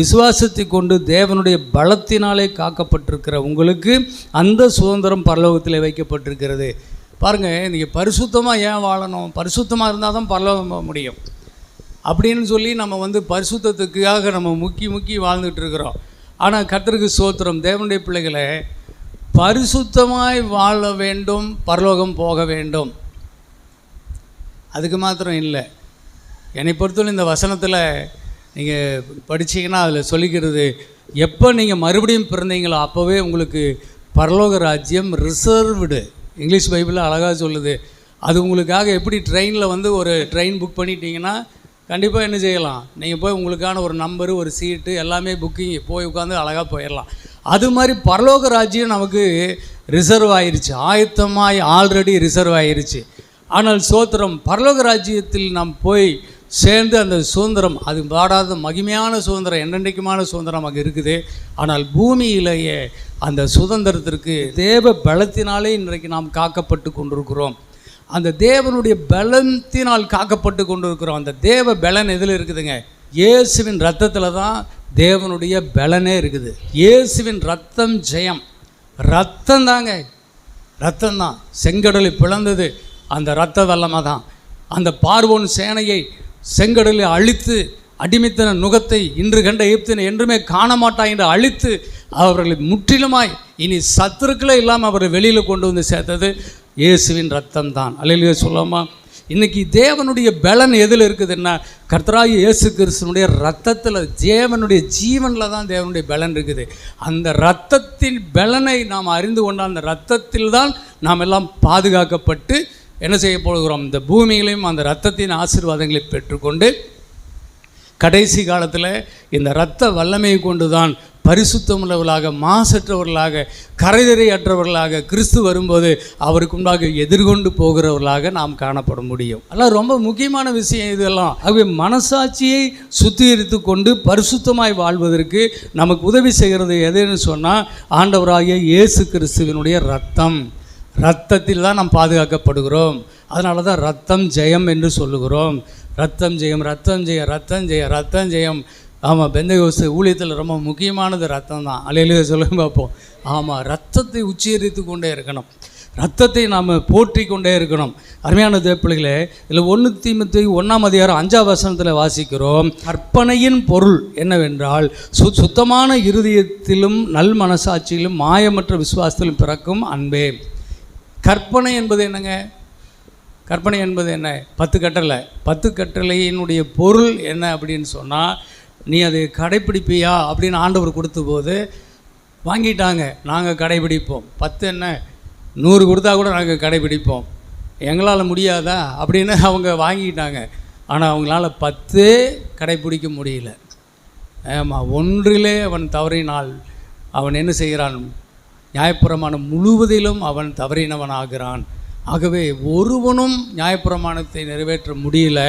விசுவாசத்தை கொண்டு தேவனுடைய பலத்தினாலே காக்கப்பட்டிருக்கிற உங்களுக்கு அந்த சுதந்திரம் பரலோகத்தில் வைக்கப்பட்டிருக்கிறது. பாருங்கள், நீங்கள் பரிசுத்தமாக ஏன் வாழணும்? பரிசுத்தமாக இருந்தால் தான் பரலோகம் போக முடியும் அப்படின்னு சொல்லி நம்ம பரிசுத்தத்துக்காக நம்ம முக்கி வாழ்ந்துட்டு இருக்கிறோம். ஆனால் கர்த்தருக்கு ஸ்தோத்திரம், தேவனுடைய பிள்ளைகளை பரிசுத்தமாய் வாழ வேண்டும், பரலோகம் போக வேண்டும். அதுக்கு மாத்திரம் இல்லை, என்னை பொறுத்தவரை இந்த வசனத்தில் நீங்கள் படித்தீங்கன்னா அதில் சொல்லிக்கிறது, எப்போ நீங்கள் மறுபடியும் பிறந்தீங்களோ அப்போவே உங்களுக்கு பரலோக ராஜ்யம் ரிசர்வ்டு. இங்கிலீஷ் பைபிளில் அழகாக சொல்லுது. அது உங்களுக்காக எப்படி ட்ரெயினில் ஒரு ட்ரெயின் புக் பண்ணிட்டீங்கன்னா கண்டிப்பாக என்ன செய்யலாம், நீங்கள் போய் உங்களுக்கான ஒரு நம்பரு, ஒரு சீட்டு எல்லாமே புக்கிங் போய் உட்காந்து அழகாக போயிடலாம். அது மாதிரி பரலோக ராஜ்யம் நமக்கு ரிசர்வ் ஆயிடுச்சு, ஆயத்தமாய் ஆல்ரெடி ரிசர்வ் ஆயிடுச்சு. ஆனால் சோத்திரம், பரலோக ராஜ்யத்தில் நாம் போய் சேர்ந்து அந்த சுதந்திரம், அது வாடாத மகிமையான சுதந்திரம், என்னென்றைக்குமான சுதந்திரம் நமக்கு இருக்குது. ஆனால் பூமியிலேயே அந்த சுதந்திரத்திற்கு தேவ பலத்தினாலே இன்றைக்கு நாம் காக்கப்பட்டு கொண்டிருக்கிறோம். அந்த தேவனுடைய பலத்தினால் காக்கப்பட்டு கொண்டிருக்கிறோம். அந்த தேவ பலன் எதில் இருக்குதுங்க? இயேசுவின் ரத்தத்தில் தான் தேவனுடைய பலனே இருக்குது. இயேசுவின் ரத்தம் ஜெயம். ரத்தம் தாங்க, ரத்தம்தான் செங்கடலை பிளந்தது அந்த இரத்த வல்லமை தான். அந்த பார்வோன் சேனையை செங்கடலில் அழித்து அடிமைத்தன நுகத்தை இன்று கண்ட எகிப்தினை என்றுமே காண மாட்டாய் என்று அழித்து அவர்களை முற்றிலுமாய் இனி சத்துருக்களே இல்லாமல் அவரை வெளியில் கொண்டு வந்து சேர்த்தது இயேசுவின் ரத்தம் தான். அல்லேலூயா சொல்லாமா? இன்றைக்கி தேவனுடைய பலன் எதில் இருக்குதுன்னா, கர்த்தராகிய இயேசு கிறிஸ்துனுடைய ரத்தத்தில், தேவனுடைய ஜீவனில் தான் தேவனுடைய பலன் இருக்குது. அந்த இரத்தத்தின் பலனை நாம் அறிந்து கொண்டால் அந்த இரத்தத்தில் தான் நாம் எல்லாம் பாதுகாக்கப்பட்டு என்ன செய்ய போகிறோம்? இந்த பூமியிலையும் அந்த இரத்தத்தின் ஆசீர்வாதங்களை பெற்றுக்கொண்டு கடைசி காலத்தில் இந்த இரத்த வல்லமையை கொண்டு தான் பரிசுத்தமுள்ளவர்களாக, மாசற்றவர்களாக, கரைதரையற்றவர்களாக கிறிஸ்து வரும்போது அவருக்கு முன்பாக எதிர்கொண்டு போகிறவர்களாக நாம் காணப்பட முடியும். அதெல்லாம் ரொம்ப முக்கியமான விஷயம் இதெல்லாம். ஆகவே மனசாட்சியை சுத்திகரித்து கொண்டு பரிசுத்தமாய் வாழ்வதற்கு நமக்கு உதவி செய்கிறது எதுன்னு சொன்னால், ஆண்டவராகிய இயேசு கிறிஸ்துவினுடைய ரத்தம். ரத்தத்தில் தான் நாம் பாதுகாக்கப்படுகிறோம். அதனால தான் ரத்தம் ஜெயம் என்று சொல்லுகிறோம். ரத்தம் ஜெயம், ரத்தம் ஜெயம், ரத்தம் ஜெயம், ரத்தம் ஜெயம். ஆமாம், பெந்தகோஸ்து ஊழியத்தில் ரொம்ப முக்கியமானது ரத்தம் தான். அல்லேலூயா சொல்லுங்க பார்ப்போம். ஆமாம், ரத்தத்தை உச்சரித்து கொண்டே இருக்கணும், ரத்தத்தை நாம் போற்றி கொண்டே இருக்கணும். அருமையான தேவப்பிள்ளைகளே, இதில் 1 தீமோத்தேயு 1:5 வாசிக்கிறோம், கற்பனையின் பொருள் என்னவென்றால் சுத்தமான இருதயத்திலும் நல் மனசாட்சியிலும் மாயமற்ற விசுவாசத்திலும் பிறக்கும் அன்பே. கற்பனை என்பது என்னங்க? கற்பனை என்பது என்ன? 10 கட்டளை. 10 கட்டளையினுடைய பொருள் என்ன அப்படின்னு சொன்னால், நீ அதை கடைப்பிடிப்பியா அப்படின்னு ஆண்டவர் கொடுத்த போது வாங்கிட்டாங்க, நாங்கள் கடைப்பிடிப்போம். 10 என்ன, 100 கொடுத்தா கூட நாங்கள் கடைப்பிடிப்போம், எங்களால் முடியாதா அப்படின்னு அவங்க வாங்கிட்டாங்க. ஆனால் அவங்களால 10 கடைப்பிடிக்க முடியல. ஆமாம், ஒன்றிலே அவன் தவறினால் அவன் என்ன செய்கிறான்? நியாயப்பிரமாணம் முழுவதிலும் அவன் தவறினவன் ஆகிறான். ஆகவே ஒருவனும் நியாயப்பிரமாணத்தை நிறைவேற்ற முடியல.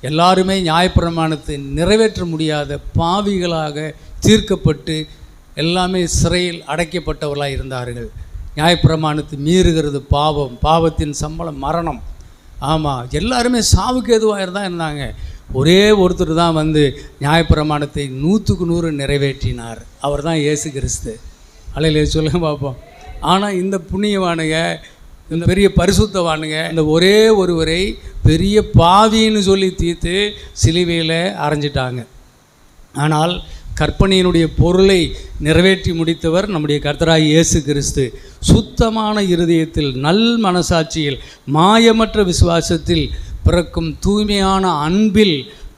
எல்லாருமே நியாயப்பிரமாணத்தை நிறைவேற்ற முடியாத பாவிகளாக தீர்க்கப்பட்டு எல்லாமே சிறையில் அடைக்கப்பட்டவர்களாக இருந்தார்கள். நியாயப்பிரமாணத்தை மீறுகிறது பாவம், பாவத்தின் சம்பளம் மரணம். ஆமாம், எல்லாருமே சாவுக்கு எதுவாக தான் இருந்தாங்க. ஒரே ஒருத்தர் தான் நியாயப்பிரமாணத்தை 100க்கு 100 நிறைவேற்றினார். அவர் தான் இயேசு கிறிஸ்து. அல்லேலூயா சொல்லுங்க பார்ப்போம். ஆனால் இந்த புண்ணியவானுங்க, இந்த பெரிய பரிசுத்தவானுங்க, இந்த ஒரே ஒருவரை பெரிய பாவின்னு சொல்லி தீர்த்து சிலுவையில் அரைஞ்சிட்டாங்க. ஆனால் கற்பனையினுடைய பொருளை நிறைவேற்றி முடித்தவர் நம்முடைய கர்த்தராகிய இயேசு கிறிஸ்து. சுத்தமான இருதயத்தில் நல் மனசாட்சியில் மாயமற்ற விசுவாசத்தில் பிறக்கும் தூய்மையான அன்பில்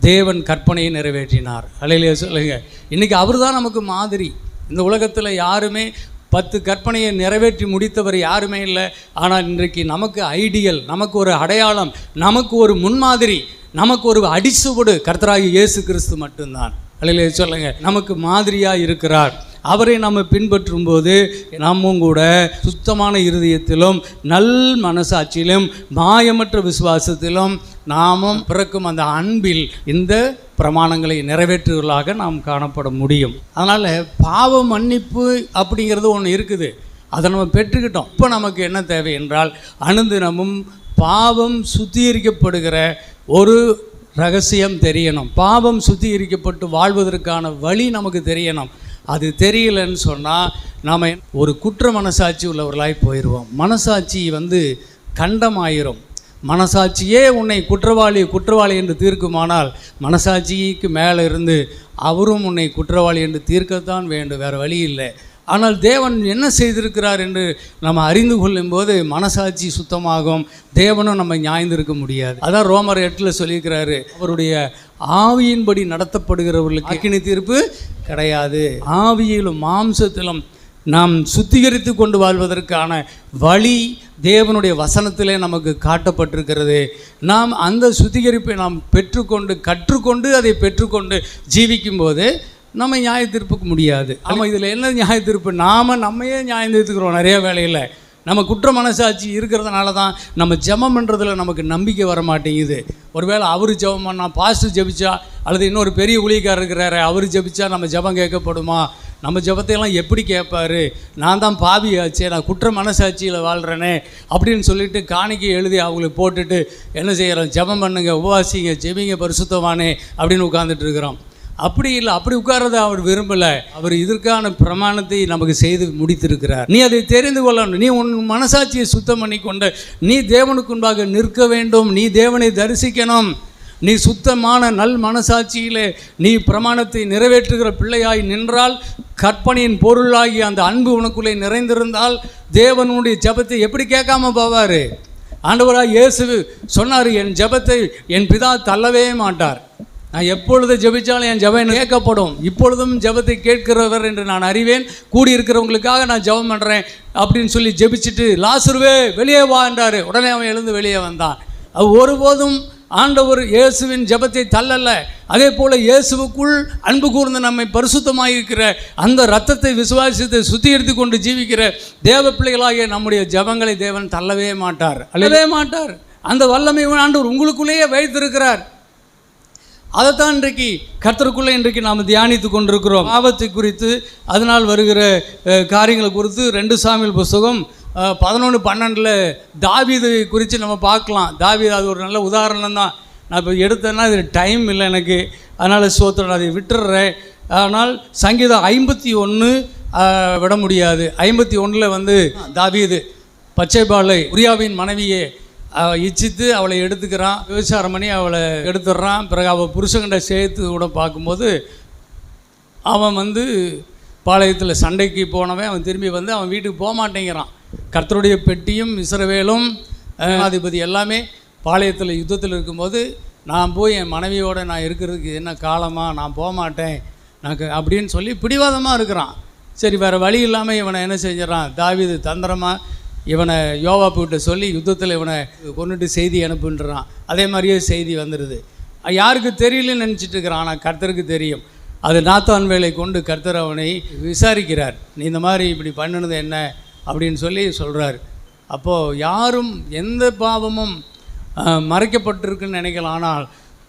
தேவன் கற்பனையை நிறைவேற்றினார். அல்லேலூயா சொல்லுங்க. இன்றைக்கி அவர் தான் நமக்கு மாதிரி. இந்த உலகத்தில் யாருமே 10 கற்பனையை நிறைவேற்றி முடித்தவர் யாருமே இல்லை. ஆனால் இன்றைக்கு நமக்கு ஐடியல், நமக்கு ஒரு அடையாளம், நமக்கு ஒரு முன்மாதிரி, நமக்கு ஒரு அடிசுவடு கர்த்தராகிய இயேசு கிறிஸ்து மட்டும்தான். அல்லேலூயா சொல்லுங்க. நமக்கு மாதிரியாக இருக்கிறார். அவரை நம்ம பின்பற்றும் போது நாமும் கூட சுத்தமான இருதயத்திலும் நல் மனசாட்சியிலும் மாயமற்ற விசுவாசத்திலும் நாமும் பிறக்கும் அந்த அன்பில் இந்த பிரமாணங்களை நிறைவேற்றுவர்களாக நாம் காணப்பட முடியும். அதனால் பாவ மன்னிப்பு அப்படிங்கிறது ஒன்று இருக்குது, அதை நம்ம பெற்றுக்கிட்டோம். இப்போ நமக்கு என்ன தேவை என்றால் அனுதினமும் பாவம் சுத்திகரிக்கப்படுகிற ஒரு ரகசியம் தெரியணும். பாவம் சுத்திகரிக்கப்பட்டு வாழ்வதற்கான வழி நமக்கு தெரியணும். அது தெரியலன்னு சொன்னால் நாம் ஒரு குற்ற மனசாட்சி உள்ளவர்களாய் போயிடுவோம். மனசாட்சி கண்டமாயிரும். மனசாட்சியே உன்னை குற்றவாளி என்று தீர்க்குமானால் மனசாட்சிக்கு மேலே இருந்து அவரும் உன்னை குற்றவாளி என்று தீர்க்கத்தான் வேண்டும், வேறு வழி இல்லை. ஆனால் தேவன் என்ன செய்திருக்கிறார் என்று நம்ம அறிந்து கொள்ளும்போது மனசாட்சி சுத்தமாகும், தேவனும் நம்ம நியாய்ந்திருக்க முடியாது. அதான் ரோமர் 8 சொல்லியிருக்கிறாரு, அவருடைய ஆவியின்படி நடத்தப்படுகிறவர்களுக்கு அக்கினி தீர்ப்பு கிடையாது. ஆவியிலும் மாம்சத்திலும் நாம் சுத்திகரித்து கொண்டு வாழ்வதற்கான வழி தேவனுடைய வசனத்திலே நமக்கு காட்டப்பட்டிருக்கிறது. நாம் அந்த சுத்திகரிப்பை நாம் கற்றுக்கொண்டு அதை பெற்றுக்கொண்டு ஜீவிக்கும்போது நம்ம நியாய தீர்ப்புக்கு முடியாது. நம்ம இதில் என்ன நியாய தீர்ப்பு? நம்மையே நியாயம் தீர்த்துக்கிறோம். நிறைய வேலையில் நம்ம குற்ற மனசாட்சி இருக்கிறதுனால தான் நம்ம ஜெபம் பண்ணுறதுல நமக்கு நம்பிக்கை வர மாட்டேங்குது. ஒருவேளை அவர் ஜெபம் பண்ணால், பாஸ்டர் ஜெபிச்சா, அல்லது இன்னொரு பெரிய ஊழியக்காரர் இருக்கிறாரு அவர் ஜெபிச்சா நம்ம ஜெபம் கேட்கப்படுமா? நம்ம ஜெபத்தையெல்லாம் எப்படி கேட்பார்? நான் தான் பாவியாச்சே, நான் குற்ற மனசாட்சியில் வாழ்கிறேனே அப்படின்னு சொல்லிட்டு காணிக்கை எழுதி அவங்களுக்கு போட்டுட்டு என்ன செய்கிறோம்? ஜெபம் பண்ணுங்க, உபவாசிங்க, ஜெபிங்க பரிசுத்தவானே அப்படின்னு உட்கார்ந்துட்டு இருக்கிறோம். அப்படி இல்லை, அப்படி உட்கார்றதை அவர் விரும்பலை. அவர் இதற்கான பிரமாணத்தை நமக்கு செய்து முடித்திருக்கிறார். நீ அதை தெரிந்து கொள்ளணும். நீ உன் மனசாட்சியை சுத்தம் பண்ணி கொண்டு நீ தேவனுக்கு முன்பாக நிற்க வேண்டும். நீ தேவனை தரிசிக்கணும். நீ சுத்தமான நல் மனசாட்சியிலே நீ பிரமாணத்தை நிறைவேற்றுகிற பிள்ளையாய் நின்றால், கற்பனையின் பொருளாகி அந்த அன்பு உனக்குள்ளே நிறைந்திருந்தால் தேவனுடைய ஜெபத்தை எப்படி கேட்காம போவார்? ஆண்டவராக இயேசு சொன்னார், என் ஜெபத்தை என் பிதா தள்ளவே மாட்டார். நான் எப்பொழுது ஜெபிச்சாலும் என் ஜெபம் கேட்கப்படும். இப்பொழுதும் ஜெபத்தை கேட்கிறவர் என்று நான் அறிவேன். கூடியிருக்கிறவங்களுக்காக நான் ஜெபம் பண்ணுறேன் அப்படின்னு சொல்லி ஜெபிச்சுட்டு லாசருவே வெளியே வா என்றார். உடனே அவன் எழுந்து வெளியே வந்தான். ஒருபோதும் ஆண்டவர் இயேசுவின் ஜெபத்தை தள்ளல்ல. அதே போல் இயேசுவுக்குள் அன்பு கூர்ந்து நம்மை பரிசுத்தமாயிருக்கிற அந்த இரத்தத்தை விசுவாசத்தை சுத்திகரித்து கொண்டு ஜீவிக்கிற தேவ பிள்ளைகளாகிய நம்முடைய ஜெபங்களை தேவன் தள்ளவே மாட்டார், அழவே மாட்டார். அந்த வல்லமை ஆண்டவர் உங்களுக்குள்ளேயே வைத்திருக்கிறார். அதைத்தான் கர்த்தருக்குள்ளே இன்றைக்கு நாம் தியானித்து கொண்டிருக்கிறோம். பாவத்தை குறித்து, அதனால் வருகிற காரியங்களை குறித்து 2 சாமுவேல் புஸ்தகம் 11:12 தாவீது குறித்து நம்ம பார்க்கலாம். தாவீது அது ஒரு நல்ல உதாரணம் தான். நான் இப்போ எடுத்தேன்னா இது டைம் இல்லை எனக்கு, அதனால் சோத்திரம் அதை விட்டுடுறேன். ஆனால் சங்கீதம் 51 விட முடியாது. 51 தாவீது பச்சைபாலை உரியாவின் மனைவியே இச்சித்து அவளை எடுத்துக்கிறான், விபச்சாரம் பண்ணி அவளை எடுத்துடுறான். பிறகு அவள் புருஷன்கிட்ட சேர்த்து கூட பார்க்கும்போது அவன் பாளையத்தில் சண்டைக்கு போனவன் அவன் திரும்பி அவன் வீட்டுக்கு போக மாட்டேங்கிறான். கர்த்தருடைய பெட்டியும் இஸ்ரவேலும் அதிபதி எல்லாமே பாளையத்தில் யுத்தத்தில் இருக்கும்போது நான் போய் என் மனைவியோடு நான் இருக்கிறதுக்கு என்ன காலமாக, நான் போக மாட்டேன் அப்படின்னு சொல்லி பிடிவாதமாக இருக்கிறான். சரி, வேறு வழி இல்லாமல் இவனை என்ன செஞ்சிடறான்? தாவீது தந்திரமாக இவனை யோவாப்புக்கிட்ட சொல்லி யுத்தத்தில் இவனை கொண்டுட்டு செய்தி அனுப்புன்றான். அதே மாதிரியே செய்தி வந்துடுது. யாருக்கு தெரியலன்னு நினச்சிட்டு இருக்கிறான், ஆனால் கர்த்தருக்கு தெரியும். அது நாத்தான் வேலை கொண்டு கர்த்தர் அவனை விசாரிக்கிறார். நீ இந்த மாதிரி இப்படி பண்ணினது என்ன அப்படின்னு சொல்லி சொல்கிறார். அப்போது யாரும் எந்த பாவமும் மறைக்கப்பட்டிருக்குன்னு நினைக்கலாம், ஆனால்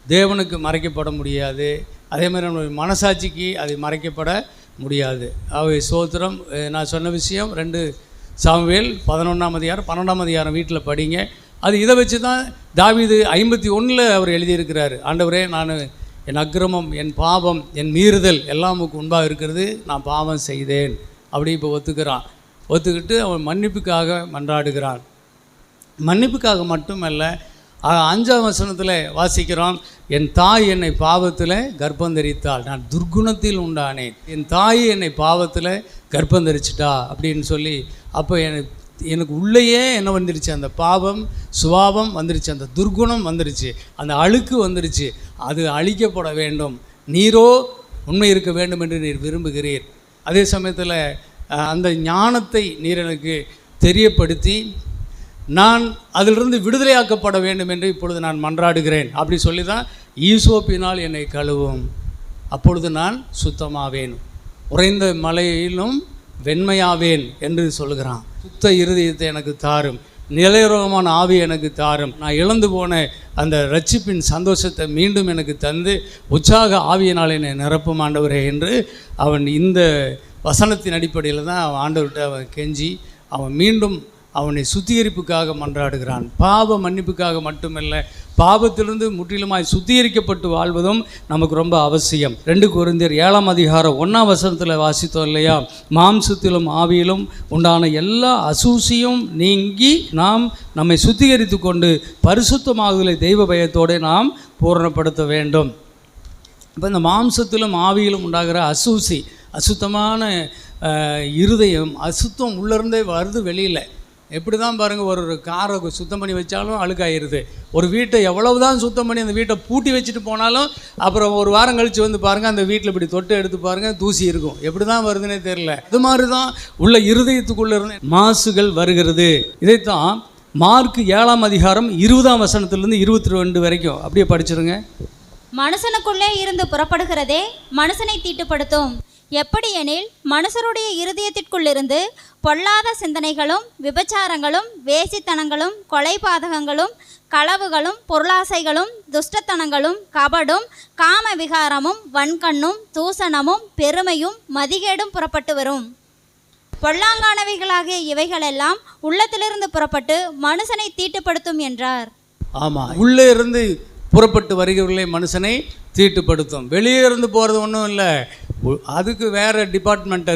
தேவனுக்கு மறைக்கப்பட முடியாது. அதே மாதிரி நம்மளுடைய மனசாட்சிக்கு அது மறைக்கப்பட முடியாது. அவை சோத்திரம். நான் சொன்ன விஷயம் 2 சாமுவேல் 11ஆம் அதிகாரம் 12ஆம் அதிகாரம் வீட்டில் படிங்க. அது இதை வச்சு தான் தாவீது 51 அவர் எழுதியிருக்கிறார். ஆண்டவரே, நான் என் அக்கிரமம், என் பாவம், என் மீறுதல் எல்லாமுக்கு முன்பாக இருக்கிறது, நான் பாவம் செய்தேன் அப்படி இப்போ ஒத்துக்கிட்டு அவன் மன்னிப்புக்காக மன்றாடுகிறான். மன்னிப்புக்காக மட்டுமல்ல, 5ஆம் வசனத்தில் வாசிக்கிறோம், என் தாய் என்னை பாவத்தில் கர்ப்பந்தரித்தாள், நான் துர்குணத்தில் உண்டானேன், என் தாய் என்னை பாவத்தில் கர்ப்பந்தரிச்சிட்டா அப்படின்னு சொல்லி, அப்போ எனக்கு உள்ளேயே என்ன வந்துருச்சு? அந்த பாவம் சுபாவம் வந்துருச்சு, அந்த துர்குணம் வந்துருச்சு, அந்த அழுக்கு வந்துருச்சு. அது அழிக்கப்பட வேண்டும். நீரோ உண்மை இருக்க வேண்டும் என்று நீர் விரும்புகிறீர். அதே சமயத்தில் அந்த ஞானத்தை நீர் எனக்கு தெரியப்படுத்தி நான் அதிலிருந்து விடுதலையாக்கப்பட வேண்டும் என்று இப்பொழுது நான் மன்றாடுகிறேன். அப்படி சொல்லி தான் ஈசோப்பினால் என்னை கழுவும், அப்பொழுது நான் சுத்தமாவேன். உறைந்த மலையிலும் வெண்மையாவேன் என்று சொல்கிறான். சுத்த இருதயத்தை எனக்கு தாரும், நிலையுறமான ஆவி எனக்கு தாரும், நான் இழந்து போன அந்த ரட்சிப்பின் சந்தோஷத்தை மீண்டும் எனக்கு தந்து உற்சாக ஆவியினால் என்னை நிரப்பும் ஆண்டவரே என்று அவன் இந்த வசனத்தின் அடிப்படையில் தான் அவன் ஆண்டவர்கிட்ட அவன் கெஞ்சி அவன் மீண்டும் அவனை சுத்திகரிப்புக்காக மன்றாடுகிறான். பாவ மன்னிப்புக்காக மட்டுமல்ல, பாவத்திலிருந்து முற்றிலுமாய் சுத்திகரிக்கப்பட்டு வாழ்வதும் நமக்கு ரொம்ப அவசியம். 2 கொரிந்தியர் 7ஆம் அதிகாரம் 1ஆம் வசனத்தில் வாசித்தோம் இல்லையா? மாம்சத்திலும் ஆவியிலும் உண்டான எல்லா அசூசியும் நீங்கி நாம் நம்மை சுத்திகரித்து கொண்டு பரிசுத்தமாகுதலை தெய்வ பயத்தோடு நாம் பூரணப்படுத்த வேண்டும். இப்போ இந்த மாம்சத்திலும் ஆவியிலும் உண்டாகிற அசூசி, அசுத்தமான இருதயம், அசுத்தம் உள்ளிருந்தே வருது வெளியில். எப்படி தான் பாருங்கள், ஒரு காரை சுத்தம் பண்ணி வச்சாலும் அழுக்காயிருது. ஒரு வீட்டை எவ்வளவு தான் சுத்தம் பண்ணி அந்த வீட்டை பூட்டி வச்சுட்டு போனாலும் அப்புறம் ஒரு வாரம் கழித்து வந்து பாருங்கள், அந்த வீட்டில் இப்படி தொட்டு எடுத்து பாருங்கள், தூசி இருக்கும். எப்படி தான் வருதுன்னே தெரில. இது மாதிரி தான் உள்ள இருதயத்துக்குள்ளே இருந்து மாசுகள் வருகிறது. இதைத்தான் மார்க் 7ஆம் அதிகாரம் 20ஆம் வசனத்திலிருந்து 22 வரைக்கும் அப்படியே படிச்சிருங்க. மனுஷனுக்குள்ளே இருந்து புறப்படுகிறதே மனுஷனை தீட்டுப்படுத்தும். எப்படி எனில் மனுஷருடைய இருதயத்திற்குள்ளிருந்து பொல்லாத சிந்தனைகளும் விபச்சாரங்களும் வேசித்தனங்களும் கொலைபாதகங்களும் களவுகளும் பொருளாசைகளும் துஷ்டத்தனங்களும் கபடும் காம விகாரமும் வன்கண்ணும் தூசணமும் பெருமையும் மதிகேடும் புறப்பட்டு வரும். பொல்லாங்கானவைகளாகிய இவைகளெல்லாம் உள்ளத்திலிருந்து புறப்பட்டு மனுஷனை தீட்டுப்படுத்தும் என்றார். ஆமாம், உள்ளே இருந்து புறப்பட்டு வருகிறவர்களே மனுஷனை தீட்டுப்படுத்தும். வெளியே இருந்து போகிறது ஒன்றும் இல்லை, அதுக்கு வேறு டிபார்ட்மெண்ட்.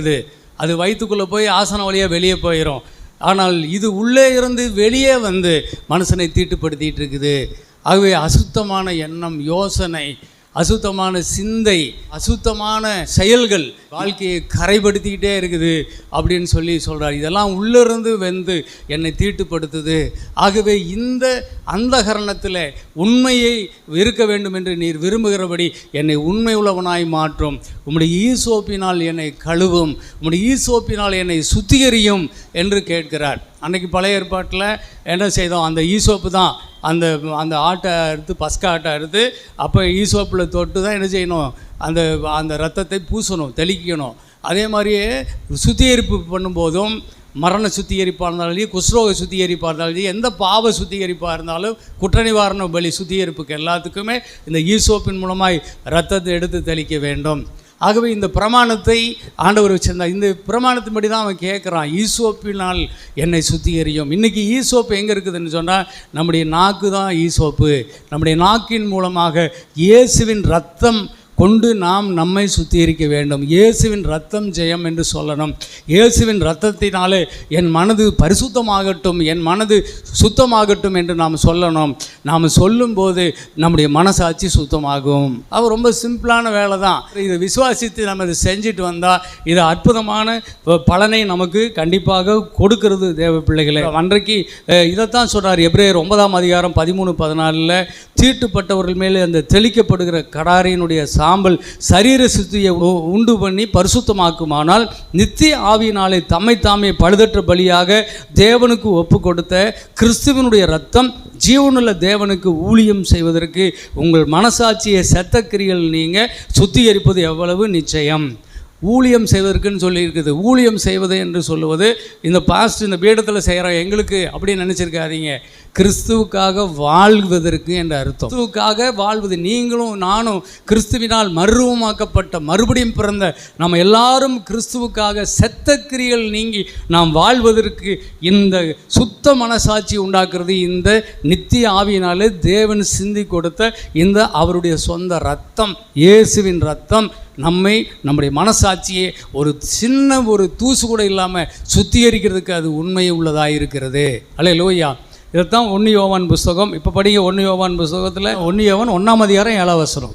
அது வயிற்றுக்குள்ளே போய் ஆசனம் வழியாக வெளியே போயிடும். ஆனால் இது உள்ளே இருந்து வெளியே வந்து மனுஷனை தீட்டுப்படுத்திகிட்டு இருக்குது. ஆகவே அசுத்தமான எண்ணம், யோசனை, அசுத்தமான சிந்தை, அசுத்தமான செயல்கள் வாழ்க்கையை கரைப்படுத்திக்கிட்டே இருக்குது அப்படின்னு சொல்கிறார். இதெல்லாம் உள்ளிருந்து வந்து என்னை தீட்டுப்படுத்துது. ஆகவே இந்த அந்தகரணத்தில் உண்மையை இருக்க வேண்டும் என்று நீர் விரும்புகிறபடி என்னை உண்மை உள்ளவனாய் மாற்றும். உம்முடைய ஈசோப்பினால் என்னை கழுவும், உம்முடைய ஈசோப்பினால் என்னை சுத்திகரியும் என்று கேட்கிறார். அன்றைக்கி பழைய ஏற்பாட்டில் என்ன செய்தோம்? அந்த ஈசோப்பு தான் அந்த அந்த ஆட்டை அறுத்து, பஸ்கா ஆட்டை அறுத்து, அப்போ ஈசோப்பில் தொட்டு தான் என்ன செய்யணும்? அந்த அந்த ரத்தத்தை பூசணும், தெளிக்கணும். அதே மாதிரியே சுத்திகரிப்பு பண்ணும்போதும், மரண சுத்திகரிப்பாக இருந்தாலும், குஷ்ரோக சுத்திகரிப்பாக இருந்தாலும், எந்த பாவ சுத்திகரிப்பாக இருந்தாலும், குற்ற நிவாரண பலி சுத்திகரிப்புக்கு எல்லாத்துக்குமே இந்த ஈசோப்பின் மூலமாய் ரத்தத்தை எடுத்து தெளிக்க வேண்டும். ஆகவே இந்த பிரமாணத்தை ஆண்டவர் வச்சிருந்தார். இந்த பிரமாணத்தின்படி தான் அவன் கேட்குறான், ஈசோப்பினால் என்னை சுத்திகரியும். இன்றைக்கி ஈசோப்பு எங்கே இருக்குதுன்னு சொன்னால், நம்முடைய நாக்கு தான் ஈசோப்பு. நம்முடைய நாக்கின் மூலமாக இயேசுவின் ரத்தம் கொண்டு நாம் நம்மை சுத்திகரிக்க வேண்டும். இயேசுவின் ரத்தம் ஜெயம் என்று சொல்லணும். இயேசுவின் ரத்தத்தினாலே என் மனது பரிசுத்தமாகட்டும், என் மனது சுத்தமாகட்டும் என்று நாம் சொல்லணும். நாம் சொல்லும்போது நம்முடைய மனசாட்சி சுத்தமாகும். அது ரொம்ப சிம்பிளான வேலை தான். இதை விசுவாசித்து நம்ம இதை செஞ்சுட்டு வந்தால் இது அற்புதமான பலனை நமக்கு கண்டிப்பாக கொடுக்கிறது. தேவ பிள்ளைகளை அன்றைக்கு இதைத்தான் சொல்கிறார். எபிரேயர் 9ஆம் அதிகாரம் 13-14 தீட்டுப்பட்டவர்கள் மேலே அந்த தெளிக்கப்படுகிற கடாரியினுடைய சாம்பல் சரீர சுத்தியை உண்டு பண்ணி பரிசுத்தமாக்குமானால், நித்திய ஆவியினாலே தம்மை தாமே பழுதற்ற பலியாக தேவனுக்கு ஒப்பு கொடுத்த கிறிஸ்துவனுடைய ரத்தம் ஜீவனுள்ள தேவனுக்கு ஊழியம் செய்வதற்கு உங்கள் மனசாட்சியை செத்தக்கிரிகள் நீங்கள் சுத்திகரிப்பது எவ்வளவு நிச்சயம். ஊழியம் செய்வதற்குன்னு சொல்லியிருக்குது. ஊழியம் செய்வது என்று சொல்லுவது இந்த பாஸ்ட் இந்த பீடத்தில் செய்கிற எங்களுக்கு அப்படின்னு நினச்சிருக்காதீங்க. கிறிஸ்துவுக்காக வாழ்வதற்கு என்ற அர்த்தம். கிறிஸ்துவுக்காக வாழ்வது. நீங்களும் நானும் கிறிஸ்துவினால் மறுரூபமாக்கப்பட்ட மறுபடியும் பிறந்த நம்ம எல்லாரும் கிறிஸ்துவுக்காக செத்த கிரியைகள் நீங்கி நாம் வாழ்வதற்கு இந்த சுத்த மனசாட்சி உண்டாக்குறது இந்த நித்திய ஆவியினாலே தேவன் சிந்தி கொடுத்த இந்த அவருடைய சொந்த ரத்தம், இயேசுவின் ரத்தம் நம்மை, நம்முடைய மனசாட்சியை ஒரு சின்ன ஒரு தூசு கூட இல்லாமல் சுத்திகரிக்கிறதுக்கு அது உண்மை உள்ளதாக இருக்கிறது. அல்லேலூயா. இதைத்தான் 1 யோவான் புஸ்தகம், இப்போ படிங்க. 1 யோவான் புஸ்தகத்தில் 1 யோவான் 1ஆம் அதிகாரம் 7ஆம் வசனம்.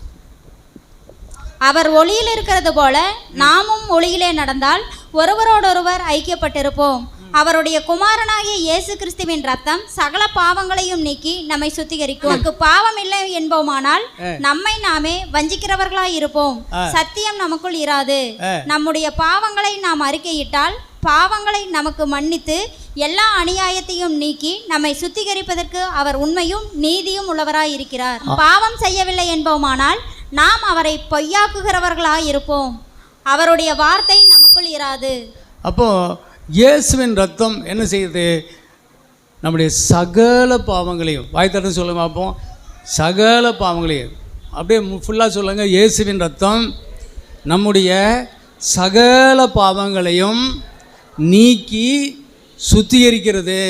அவர் ஒளியில் இருக்கிறது போல நாமும் ஒளியிலே நடந்தால் ஒருவரோடொருவர் ஐக்கியப்பட்டிருப்போம். அவருடைய குமாரனாகிய இயேசு கிறிஸ்துவின் ரத்தம் சகல பாவங்களையும் நீக்கி நம்மை சுத்திகரிக்கும். நமக்கு பாவம் இல்லை என்போமானால் நம்மை நாமே வஞ்சிக்கிறவர்களாய் இருப்போம், சத்தியம் நமக்குள் இராது. நம்முடைய பாவங்களை நாம் அறிக்கையிட்டால் பாவங்களை நமக்கு மன்னித்து எல்லா அநியாயத்தையும் நீக்கி நம்மை சுத்திகரிப்பதற்கு அவர் உண்மையும் நீதியும் உள்ளவராய் இருக்கிறார். பாவம் செய்யவில்லை என்போமானால் நாம் அவரை பொய்யாக்குகிறவர்களாய் இருப்போம், அவருடைய வார்த்தை நமக்குள் இராது. அப்போது இயேசுவின் ரத்தம் என்ன செய்யுது? நம்முடைய சகல பாவங்களையும், வாய்த்தட்டு சொல்ல பார்ப்போம், சகல பாவங்களையும் அப்படியே ஃபுல்லாக சொல்லுங்கள். இயேசுவின் ரத்தம் நம்முடைய சகல பாவங்களையும் நீக்கி சுத்திகரிக்கிறது.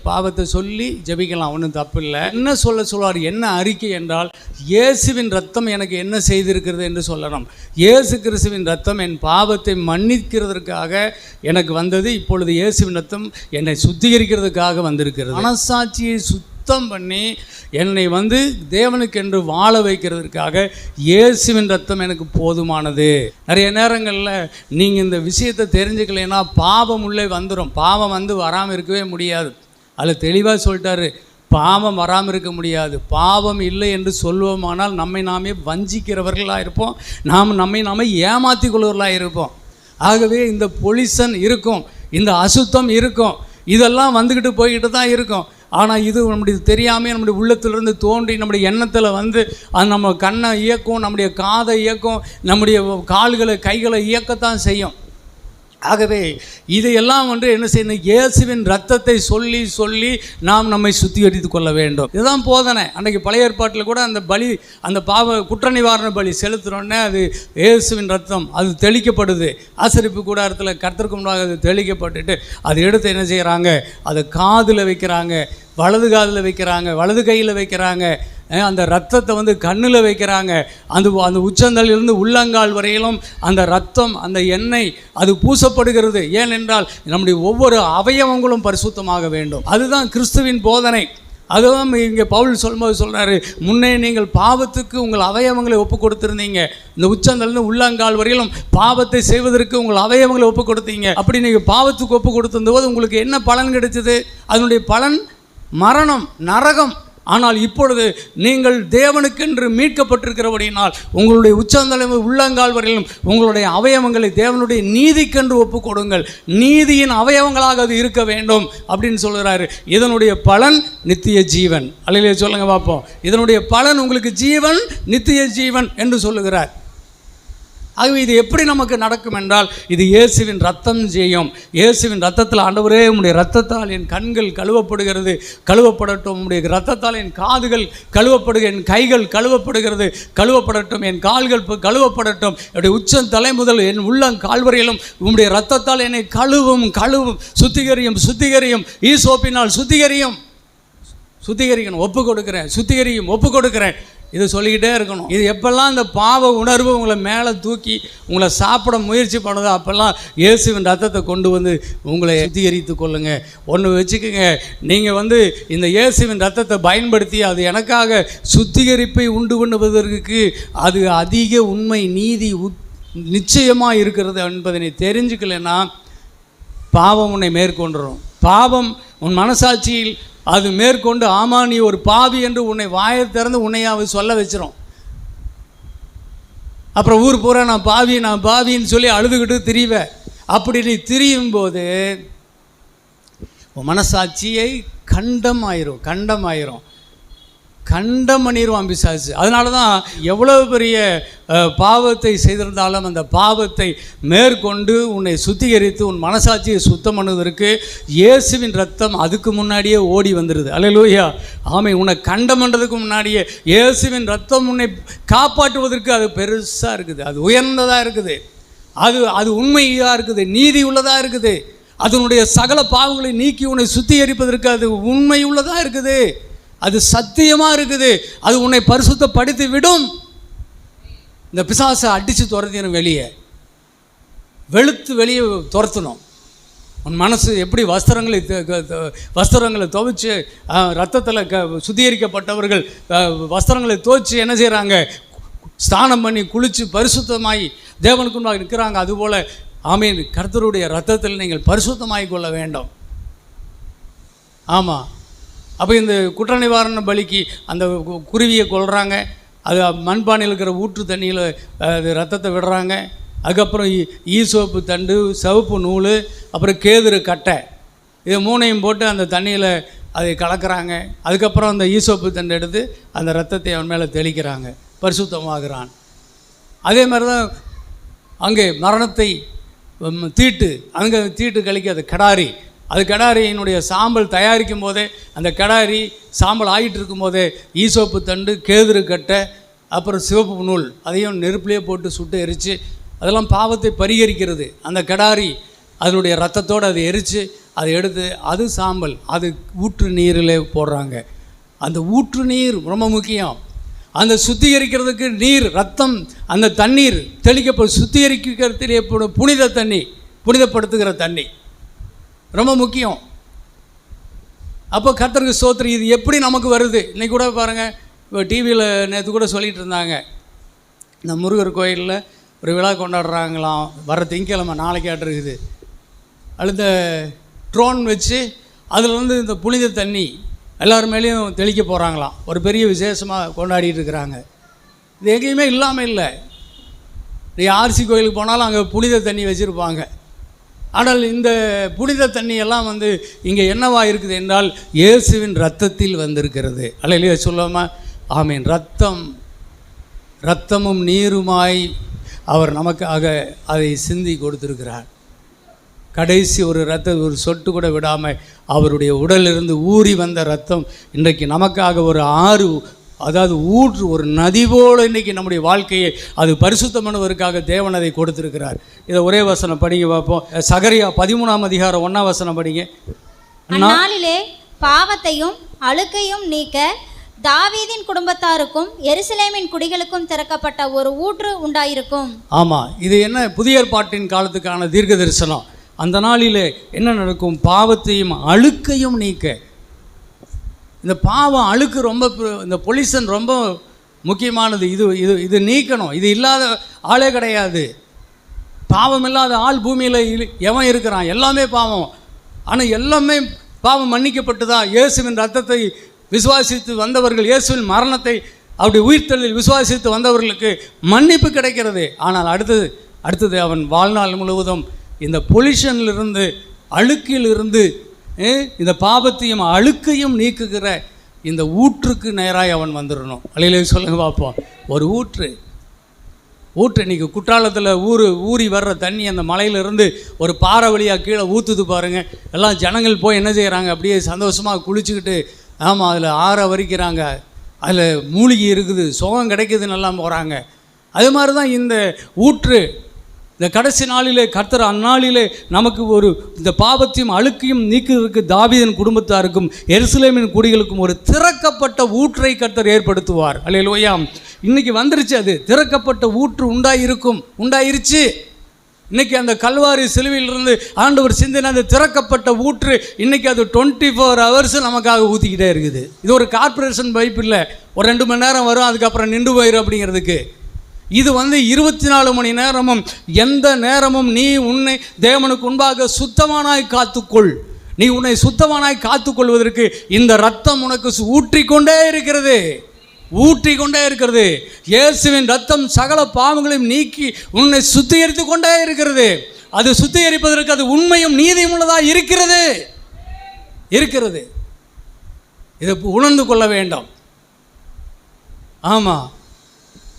பாவத்தை சொல்லி ஜெபிக்கலாம், ஒன்றும் தப்பு இல்லை. என்ன சொல்லுவார்? என்ன அறிக்கை என்றால், இயேசுவின் ரத்தம் எனக்கு என்ன செய்திருக்கிறது என்று சொல்லணும். இயேசு கிறிஸ்துவின் ரத்தம் என் பாவத்தை மன்னிக்கிறதற்காக எனக்கு வந்தது. இப்பொழுது இயேசுவின் ரத்தம் என்னை சுத்திகரிக்கிறதுக்காக வந்திருக்கிறது. மனசாட்சியை சுத்தம் பண்ணி என்னை தேவனுக்கென்று வாழ வைக்கிறதுக்காக இயேசுவின் ரத்தம் எனக்கு போதுமானது. நிறைய நேரங்களில் நீங்கள் இந்த விஷயத்தை தெரிஞ்சுக்கலைன்னா பாவம் உள்ளே வந்துடும். பாவம் வராமல் இருக்கவே முடியாது. அதில் தெளிவாக சொல்லிட்டாரு, பாவம் வராமல் இருக்க முடியாது. பாவம் இல்லை என்று சொல்லுவோமானால் நம்மை நாமே வஞ்சிக்கிறவர்களாக இருப்போம், நம்மை நாமே ஏமாற்றி கொள்வர்களாக இருப்போம். ஆகவே இந்த பொலிசன் இருக்கும், இந்த அசுத்தம் இருக்கும், இதெல்லாம் வந்துக்கிட்டு போய்கிட்டு தான் இருக்கும். ஆனால் இது நம்முடைய தெரியாமல் நம்முடைய உள்ளத்திலிருந்து தோன்றி நம்முடைய எண்ணத்தில் அது நம்ம கண்ணை இயக்கும், நம்முடைய காதை இயக்கும், நம்முடைய கால்களை கைகளை இயக்கத்தான் செய்யும். ஆகவே இதையெல்லாம் என்ன செய்யணும்? இயேசுவின் ரத்தத்தை சொல்லி சொல்லி நாம் நம்மை சுத்திகரித்து கொள்ள வேண்டும். இதுதான் போதனை. அன்றைக்கு பழைய ஏற்பாட்டில் கூட அந்த பலி, அந்த குற்ற நிவாரண பலி செலுத்துகிறோன்னே அது இயேசுவின் ரத்தம் அது தெளிக்கப்படுது. ஆசரிப்பு கூடாரத்தில் கர்த்தருக்கு முன்பாக அது தெளிக்கப்பட்டுட்டு அதை எடுத்து என்ன செய்கிறாங்க? அதை காதில் வைக்கிறாங்க, வலது காதில் வைக்கிறாங்க, வலது கையில் வைக்கிறாங்க, அந்த ரத்தத்தை கண்ணில் வைக்கிறாங்க. அந்த உச்சந்தலிலிருந்து உள்ளங்கால் வரையிலும் அந்த ரத்தம், அந்த எண்ணெய் அது பூசப்படுகிறது. ஏனென்றால் நம்முடைய ஒவ்வொரு அவயவங்களும் பரிசுத்தமாக வேண்டும். அதுதான் கிறிஸ்துவின் போதனை. அதுவும் இங்கே பவுல் சொல்லும்போது சொல்கிறாரு, முன்னே நீங்கள் பாவத்துக்கு உங்கள் அவயவங்களை ஒப்பு கொடுத்துருந்தீங்க. இந்த உச்சந்தலிருந்து உள்ளங்கால் வரையிலும் பாவத்தை செய்வதற்கு உங்கள் அவயவங்களை ஒப்பு கொடுத்தீங்க. அப்படி நீங்கள் பாவத்துக்கு ஒப்பு கொடுத்திருந்தபோது உங்களுக்கு என்ன பலன் கிடைச்சது? அதனுடைய பலன் மரணம், நரகம். ஆனால் இப்பொழுது நீங்கள் தேவனுக்கென்று மீட்கப்பட்டிருக்கிறபடியினால் உங்களுடைய உச்சந்தலை உள்ளங்கால் வரையிலும் உங்களுடைய அவயவங்களை தேவனுடைய நீதிக்கென்று ஒப்பு கொடுங்கள். நீதியின் அவயவங்களாக அது இருக்க வேண்டும் அப்படின்னு சொல்கிறாரு. இதனுடைய பலன் நித்திய ஜீவன். அல்லையிலே சொல்லுங்க பார்ப்போம். இதனுடைய பலன் உங்களுக்கு ஜீவன், நித்திய ஜீவன் என்று சொல்லுகிறார். ஆகவே இது எப்படி நமக்கு நடக்கும் என்றால், இது இயேசுவின் ரத்தம் செய்யும். இயேசுவின் ரத்தத்தில், ஆண்டவரே உம்முடைய ரத்தத்தால் என் கண்கள் கழுவப்படுகிறது, கழுவப்படட்டும். உம்முடைய ரத்தத்தால் என் காதுகள் கழுவப்படுகிறது, என் கைகள் கழுவப்படுகிறது, கழுவப்படட்டும். என் கால்கள் கழுவப்படட்டும். என்னுடைய உச்சம் தலை முதல் என் உள்ளம் கால்வரையிலும் உம்முடைய ரத்தத்தால் என்னை கழுவும், சுத்திகரியும், சுத்திகரியும், ஈசோப்பினால் சுத்திகரியும், சுத்திகரிக்கணும், ஒப்பு கொடுக்குறேன், சுத்திகரியும், ஒப்பு கொடுக்குறேன். இது சொல்லிக்கிட்டே இருக்கணும். இது எப்பெல்லாம் இந்த பாவ உணர்வு உங்களை மேலே தூக்கி உங்களை சாப்பிட முயற்சி பண்ணுதோ அப்போல்லாம் இயேசுவின் ரத்தத்தை கொண்டு உங்களை சுத்திகரித்து கொள்ளுங்கள். ஒன்று வச்சுக்கோங்க, நீங்கள் இந்த இயேசுவின் ரத்தத்தை பயன்படுத்தி அது எனக்காக சுத்திகரிப்பை உண்டு பண்ணுவதற்கு அது அதிக உண்மை, நீதி நிச்சயமாக இருக்கிறது என்பதனை தெரிஞ்சுக்கலைன்னா பாவம் உன்னை மேற்கொண்டுரும். பாவம் உன் மனசாட்சியில் அது மேற்கொண்டு, ஆமா நீ ஒரு பாவி என்று உன்னை வாயை திறந்து உன்னையாவது சொல்ல வச்சிரும். அப்புறம் ஊர் பூரா நான் பாவின்னு சொல்லி அழுதுகிட்டு திரிவேன். அப்படி நீ திரியும் போது உன் மனசாட்சியை கண்டம் பண்ணிடுவான் பிசாசு. அதனால தான் எவ்வளவு பெரிய பாவத்தை செய்திருந்தாலும் அந்த பாவத்தை மேற்கொண்டு உன்னை சுத்திகரித்து உன் மனசாட்சியை சுத்தம் பண்ணுவதற்கு இயேசுவின் ரத்தம் அதுக்கு முன்னாடியே ஓடி வந்துடுது. அல்லேலூயா, ஆமை. உன்னை கண்டம் பண்ணுறதுக்கு முன்னாடியே இயேசுவின் ரத்தம் உன்னை காப்பாற்றுவதற்கு அது பெருசாக இருக்குது, அது உயர்ந்ததாக இருக்குது, அது உண்மையாக இருக்குது, நீதி உள்ளதாக இருக்குது. அதனுடைய சகல பாவங்களை நீக்கி உன்னை சுத்திகரிப்பதற்கு அது உண்மை உள்ளதாக இருக்குது, அது சத்தியமாக இருக்குது. அது உன்னை பரிசுத்தப்படுத்தி விடும். இந்த பிசாசை அடித்து துரத்தினும், வெளியே துரத்தணும். உன் மனசு எப்படி வஸ்திரங்களை துவைச்சு ரத்தத்தில் சுத்திகரிக்கப்பட்டவர்கள் வஸ்திரங்களை துவைச்சு என்ன செய்கிறாங்க? ஸ்நானம் பண்ணி குளித்து பரிசுத்தமாகி தேவனுக்கு முன்பாக நிற்கிறாங்க. அதுபோல் ஆமீன், கர்த்தருடைய ரத்தத்தில் நீங்கள் பரிசுத்தமாகி கொள்ள வேண்டும். ஆமாம். அப்போ இந்த குற்ற நிவாரண பலிக்கு அந்த குருவியை கொள்கிறாங்க, அது மண்பானையில் இருக்கிற ஊற்று தண்ணியில் அது ரத்தத்தை விடுறாங்க. அதுக்கப்புறம் ஈசோப்பு தண்டு, சிவப்பு நூல், அப்புறம் கேதுரு கட்டை, இது மூணையும் போட்டு அந்த தண்ணியில் அதை கலக்கிறாங்க. அதுக்கப்புறம் அந்த ஈசோப்பு தண்டை எடுத்து அந்த ரத்தத்தை அவன் மேலே தெளிக்கிறாங்க, பரிசுத்தமாகிறான். அதே மாதிரி தான் அங்கே மரணத்தை தீட்டு, அங்கே தீட்டு கழிக்காது கடாரி. அது கடாரியினுடைய சாம்பல் தயாரிக்கும் போதே, அந்த கடாரி சாம்பல் ஆகிட்டு இருக்கும் போதே ஈசோப்பு தண்டு, கேதுரு கட்டை, அப்புறம் சிவப்பு நூல் அதையும் நெருப்பிலே போட்டு சுட்டு எரித்து, அதெல்லாம் பாவத்தை பரிகரிக்கிறது. அந்த கடாரி அதனுடைய ரத்தத்தோடு அதை எரித்து அதை எடுத்து, அது சாம்பல், அது ஊற்று நீரில் போடுறாங்க. அந்த ஊற்று நீர் ரொம்ப முக்கியம். அந்த சுத்திகரிக்கிறதுக்கு நீர், ரத்தம், அந்த தண்ணீர் தெளிக்கப்படும், சுத்திகரிக்கிறதுலே புனித தண்ணி, புனிதப்படுத்துகிற தண்ணி ரொம்ப முக்கியம். அப்போ கர்த்தருக்கு ஸ்தோத்திரம். இது எப்படி நமக்கு வருது? இன்றைக்கி கூட பாருங்கள், இப்போ டிவியில் நேற்று கூட சொல்லிகிட்டு இருந்தாங்க, இந்த முருகர் கோயிலில் ஒரு விழா கொண்டாடுறாங்களாம், வர திங்கக்கிழமை, நாளைக்காட்டு இருக்குது. அடுத்த ட்ரோன் வச்சு அதில் இந்த புனித தண்ணி எல்லார் மேலேயும் தெளிக்க போகிறாங்களாம். ஒரு பெரிய விசேஷமாக கொண்டாடிட்டு இருக்கிறாங்க. இது எங்கேயுமே இல்லாமல் இல்லை. நீ ஆர்சி கோயிலுக்கு போனாலும் அங்கே புனித தண்ணி வச்சுருப்பாங்க. ஆனால் இந்த புனித தண்ணி எல்லாம் இங்கே என்னவா இருக்குது என்றால் இயேசுவின் இரத்தத்தில் வந்திருக்கிறது. அல்லேலூயா சொல்லாமல் ஆமீன். இரத்தமும் நீருமாய் அவர் நமக்காக அதை சிந்தி கொடுத்திருக்கிறார். கடைசி ஒரு ஒரு சொட்டு கூட விடாமல் அவருடைய உடலிலிருந்து ஊறி வந்த ரத்தம் இன்றைக்கு நமக்காக ஒரு ஆறு, அதாவது ஊற்று, ஒரு நதி போல இன்றைக்கி நம்முடைய வாழ்க்கையை அது பரிசுத்தமானவருக்காக தேவன் அதை கொடுத்திருக்கிறார். இதை ஒரே வசனம் படிங்க பார்ப்போம். சகரியா 13ஆம் அதிகாரம் 1ஆம் வசனம் படிங்க. அந்நாளிலே பாவத்தையும் அழுக்கையும் நீக்க தாவீதின் குடும்பத்தாருக்கும் எருசலேமின் குடிகளுக்கும் திறக்கப்பட்ட ஒரு ஊற்று உண்டாயிருக்கும். ஆமாம், இது என்ன புதிய ஏற்பாட்டின் காலத்துக்கான தீர்க்க தரிசனம். அந்த நாளிலே என்ன நடக்கும்? பாவத்தையும் அழுக்கையும் நீக்க. இந்த பாவம், அழுக்கு ரொம்ப, இந்த பொல்யூஷன் ரொம்ப முக்கியமானது. இது இது இது நீக்கணும். இது இல்லாத ஆளே கிடையாது. பாவம் இல்லாத ஆள் பூமியில் எவன் இருக்கிறான்? எல்லாமே பாவம். ஆனால் எல்லாமே பாவம் மன்னிக்கப்பட்டு தான் இயேசுவின் ரத்தத்தை விசுவாசித்து வந்தவர்கள், இயேசுவின் மரணத்தை, அப்படி உயிர்த்தெழுதலில் விசுவாசித்து வந்தவர்களுக்கு மன்னிப்பு கிடைக்கிறது. ஆனால் அடுத்தது அவன் வாழ்நாள் முழுவதும் இந்த பொல்யூஷனிலிருந்து, அழுக்கிலிருந்து, இந்த பாவத்தையும் அழுக்கையும் நீக்குகிற இந்த ஊற்றுக்கு நேராக அவன் வந்துடணும். அல்லேலூயா சொல்லுங்க பார்ப்போம். ஒரு ஊற்று இன்றைக்கி குற்றாலத்தில் ஊறி வர்ற தண்ணி அந்த மலையிலிருந்து ஒரு பாறை வழியாக கீழே ஊற்றுது பாருங்கள். எல்லாம் ஜனங்கள் போய் என்ன செய்கிறாங்க? அப்படியே சந்தோஷமாக குளிச்சுக்கிட்டு, ஆமாம், அதில் ஆற வரிக்கிறாங்க, அதில் மூலிகை இருக்குது, சுகம் கிடைக்குதுன்னு எல்லாம் போகிறாங்க. அது மாதிரி தான் இந்த ஊற்று. இந்த கடைசி நாளிலே கர்த்தர் அந்நாளிலே நமக்கு இந்த பாவத்தையும் அழுக்கையும் நீக்குவதற்கு தாவீதின் குடும்பத்தாருக்கும் எருசலேமின் குடிகளுக்கும் ஒரு திறக்கப்பட்ட ஊற்றை கர்த்தர் ஏற்படுத்துவார். அல்லேலூயா. இன்னைக்கு வந்துருச்சு. அது திறக்கப்பட்ட ஊற்று உண்டாயிருச்சு. இன்னைக்கு அந்த கல்வாரி சிலுவையிலிருந்து ஆண்டவர் சிந்தின அந்த திறக்கப்பட்ட ஊற்று இன்னைக்கு அது 24 ஹவர்ஸ் நமக்காக ஊற்றிக்கிட்டே இருக்குது. இது ஒரு கார்பரேஷன் பைப் இல்லை, ஒரு 2 மணி நேரம் வரும், அதுக்கப்புறம் நின்று போயிடும் அப்படிங்கிறதுக்கு. இது 24 மணி நேரமும், எந்த நேரமும் நீ உன்னை தேவனுக்கு முன்பாக சுத்தமானாய் காத்துக்கொள். நீ உன்னை சுத்தமானாய் காத்துக்கொள்வதற்கு இந்த ரத்தம் உனக்கு ஊற்றிக்கொண்டே இருக்கிறது. இயேசுவின் ரத்தம் சகல பாவங்களையும் நீக்கி உன்னை சுத்திகரித்து கொண்டே இருக்கிறது. அது சுத்திகரிப்பதற்கு அது உண்மையும் நீதியும் உள்ளதாக இருக்கிறது. இதை உணர்ந்து கொள்ள வேண்டும். ஆமாம்,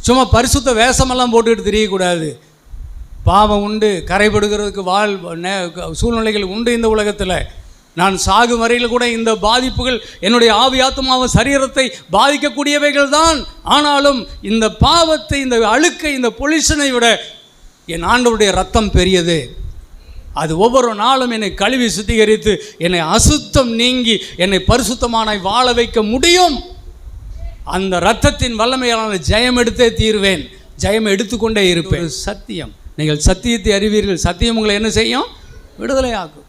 சும்மா பரிசுத்த வேஷமெல்லாம் போட்டுக்கிட்டு தெரியக்கூடாது. பாவம் உண்டு, கரைபடுகிறதுக்கு சூழ்நிலைகள் உண்டு இந்த உலகத்தில். நான் சாகும் வரையில் கூட இந்த பாதிப்புகள் என்னுடைய ஆவி ஆத்துமாவும் சரீரத்தை பாதிக்கக்கூடியவைகள் தான். ஆனாலும் இந்த பாவத்தை, இந்த அழுக்கை, இந்த பொல்யூஷனை விட என் ஆண்டவருடைய ரத்தம் பெரியது. அது ஒவ்வொரு நாளும் என்னை கழுவி சுத்திகரித்து என்னை அசுத்தம் நீங்கி என்னை பரிசுத்தமானாய் வாழ வைக்க முடியும். அந்த இரத்தத்தின் வல்லமையான ஜெயம் எடுத்தே தீர்வேன், ஜெயம் எடுத்துக்கொண்டே இருப்பேன். சத்தியம், நீங்கள் சத்தியத்தை அறிவீர்கள், சத்தியம் உங்களை என்ன செய்யும்? விடுதலை ஆகும்.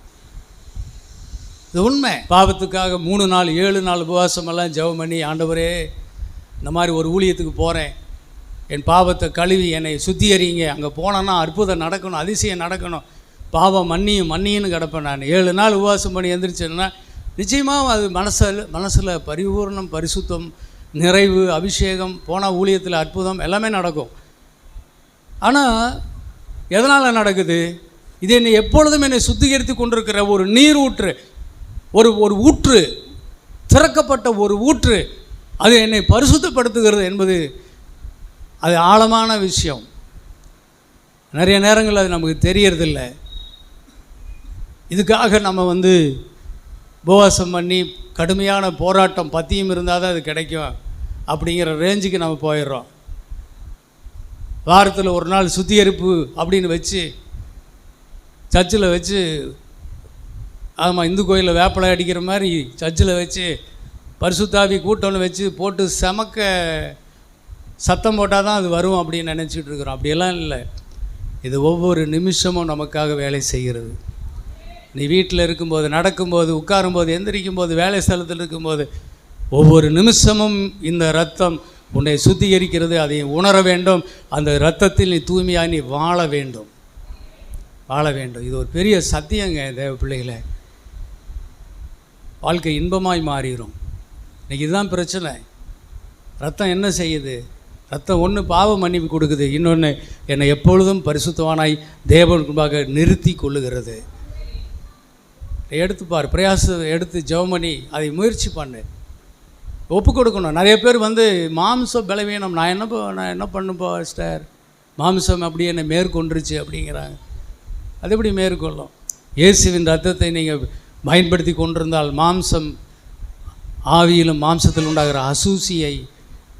இது உண்மை. பாவத்துக்காக 3 நாள் 7 நாள் உபவாசமெல்லாம் ஜெபம் பண்ணி, ஆண்டவரே இந்த மாதிரி ஒரு ஊழியத்துக்கு போகிறேன், என் பாவத்தை கழுவி என்னை சுத்திகரிங்க, அங்கே போனேன்னா அற்புதம் நடக்கணும், அதிசயம் நடக்கணும், பாவம் மன்னின்னு கிடப்பேன். நான் 7 நாள் உபவாசம் பண்ணி எழுந்திரிச்சேன்னா நிச்சயமாக அது மனசில் பரிபூர்ணம், பரிசுத்தம், நிறைவு, அபிஷேகம், போனால் ஊழியத்தில் அற்புதம் எல்லாமே நடக்கும். ஆனால் எதனால் நடக்குது? இது என்னை எப்பொழுதும் என்னை சுத்திகரித்து கொண்டிருக்கிற ஒரு நீர் ஊற்று, ஒரு ஊற்று, திறக்கப்பட்ட ஒரு ஊற்று, அது என்னை பரிசுத்தப்படுத்துகிறது என்பது அது ஆழமான விஷயம். நிறைய நேரங்கள் அது நமக்கு தெரியறதில்ல. இதுக்காக நம்ம உபவாசம் பண்ணி கடுமையான போராட்டம் பத்தியும் இருந்தால் தான் அது கிடைக்கும் அப்படிங்கிற ரேஞ்சுக்கு நம்ம போயிடுறோம். வாரத்தில் ஒரு நாள் சுத்திகரிப்பு அப்படின்னு வச்சு சர்ச்சில் வச்சு, ஆமாம், இந்து கோயிலில் வேப்பலை அடிக்கிற மாதிரி சர்ச்சில் வச்சு பரிசுத்தாவி கூட்டம்னு வச்சு போட்டு செமக்க சத்தம் போட்டால் தான் அது வரும் அப்படின்னு நினச்சிட்டு இருக்கிறோம். அப்படியெல்லாம் இல்லை. இது ஒவ்வொரு நிமிஷமும் நமக்காக வேலை செய்கிறது. நீ வீட்டில் இருக்கும்போது, நடக்கும்போது, உட்காரும்போது, எந்திரிக்கும்போது, வேலை ஸ்தலத்தில் இருக்கும்போது, ஒவ்வொரு நிமிஷமும் இந்த இரத்தம் உன்னை சுத்திகரிக்கிறது. அதை உணர வேண்டும். அந்த இரத்தத்தில் நீ தூய்மையாக நீ வாழ வேண்டும். இது ஒரு பெரிய சத்தியங்க தேவ பிள்ளைகளை. வாழ்க்கை இன்பமாய் மாறிடும். இன்றைக்கி இதுதான் பிரச்சனை. ரத்தம் என்ன செய்யுது? ரத்தம் ஒன்று பாவ மன்னிப்பு கொடுக்குது, இன்னொன்று என்னை எப்பொழுதும் பரிசுத்தவானாய் தேவனுக்குள்ளாக நிறுத்தி கொள்ளுகிறது. எடுத்துப்பார், பிரயாசம் எடுத்து ஜெபம் பண்ணி அதை முயற்சி பண்ணு, ஒப்பு கொடுக்கணும். நிறைய பேர் மாம்சம் பலவீனம், நான் என்ன பண்ணுப்பா ஸ்டார், மாம்சம் அப்படியே என்னை மேற்கொண்டுருச்சு அப்படிங்கிறாங்க. அது எப்படி மேற்கொள்ளும்? இயேசுவின் ரத்தத்தை நீங்கள் பயன்படுத்தி கொண்டிருந்தால் மாம்சம், ஆவியிலும் மாம்சத்தில் உண்டாகிற அசூசியை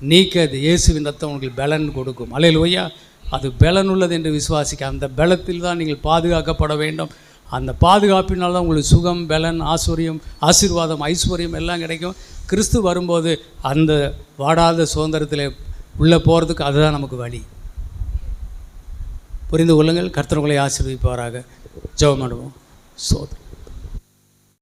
நீக்க இயேசுவின் ரத்தம் உங்களுக்கு பலன் கொடுக்கும். அல்லேலூயா. அது பலன் உள்ளது என்று விசுவாசிக்க, அந்த பலத்தில் தான் நீங்கள் பாதுகாக்கப்பட வேண்டும். அந்த பாதுகாப்பினால் தான் உங்களுக்கு சுகம், பலன், ஆசீர்வாதம், ஐஸ்வர்யம் எல்லாம் கிடைக்கும். கிறிஸ்து வரும்போது அந்த வாடாத சுதந்திரத்தில் உள்ளே போகிறதுக்கு அதுதான் நமக்கு வழி. புரிந்து கொள்ளுங்கள். கர்த்தர் உங்களை ஆசீர்வதிப்பாராக. ஜெபம் பண்ணுவோம். சோதனை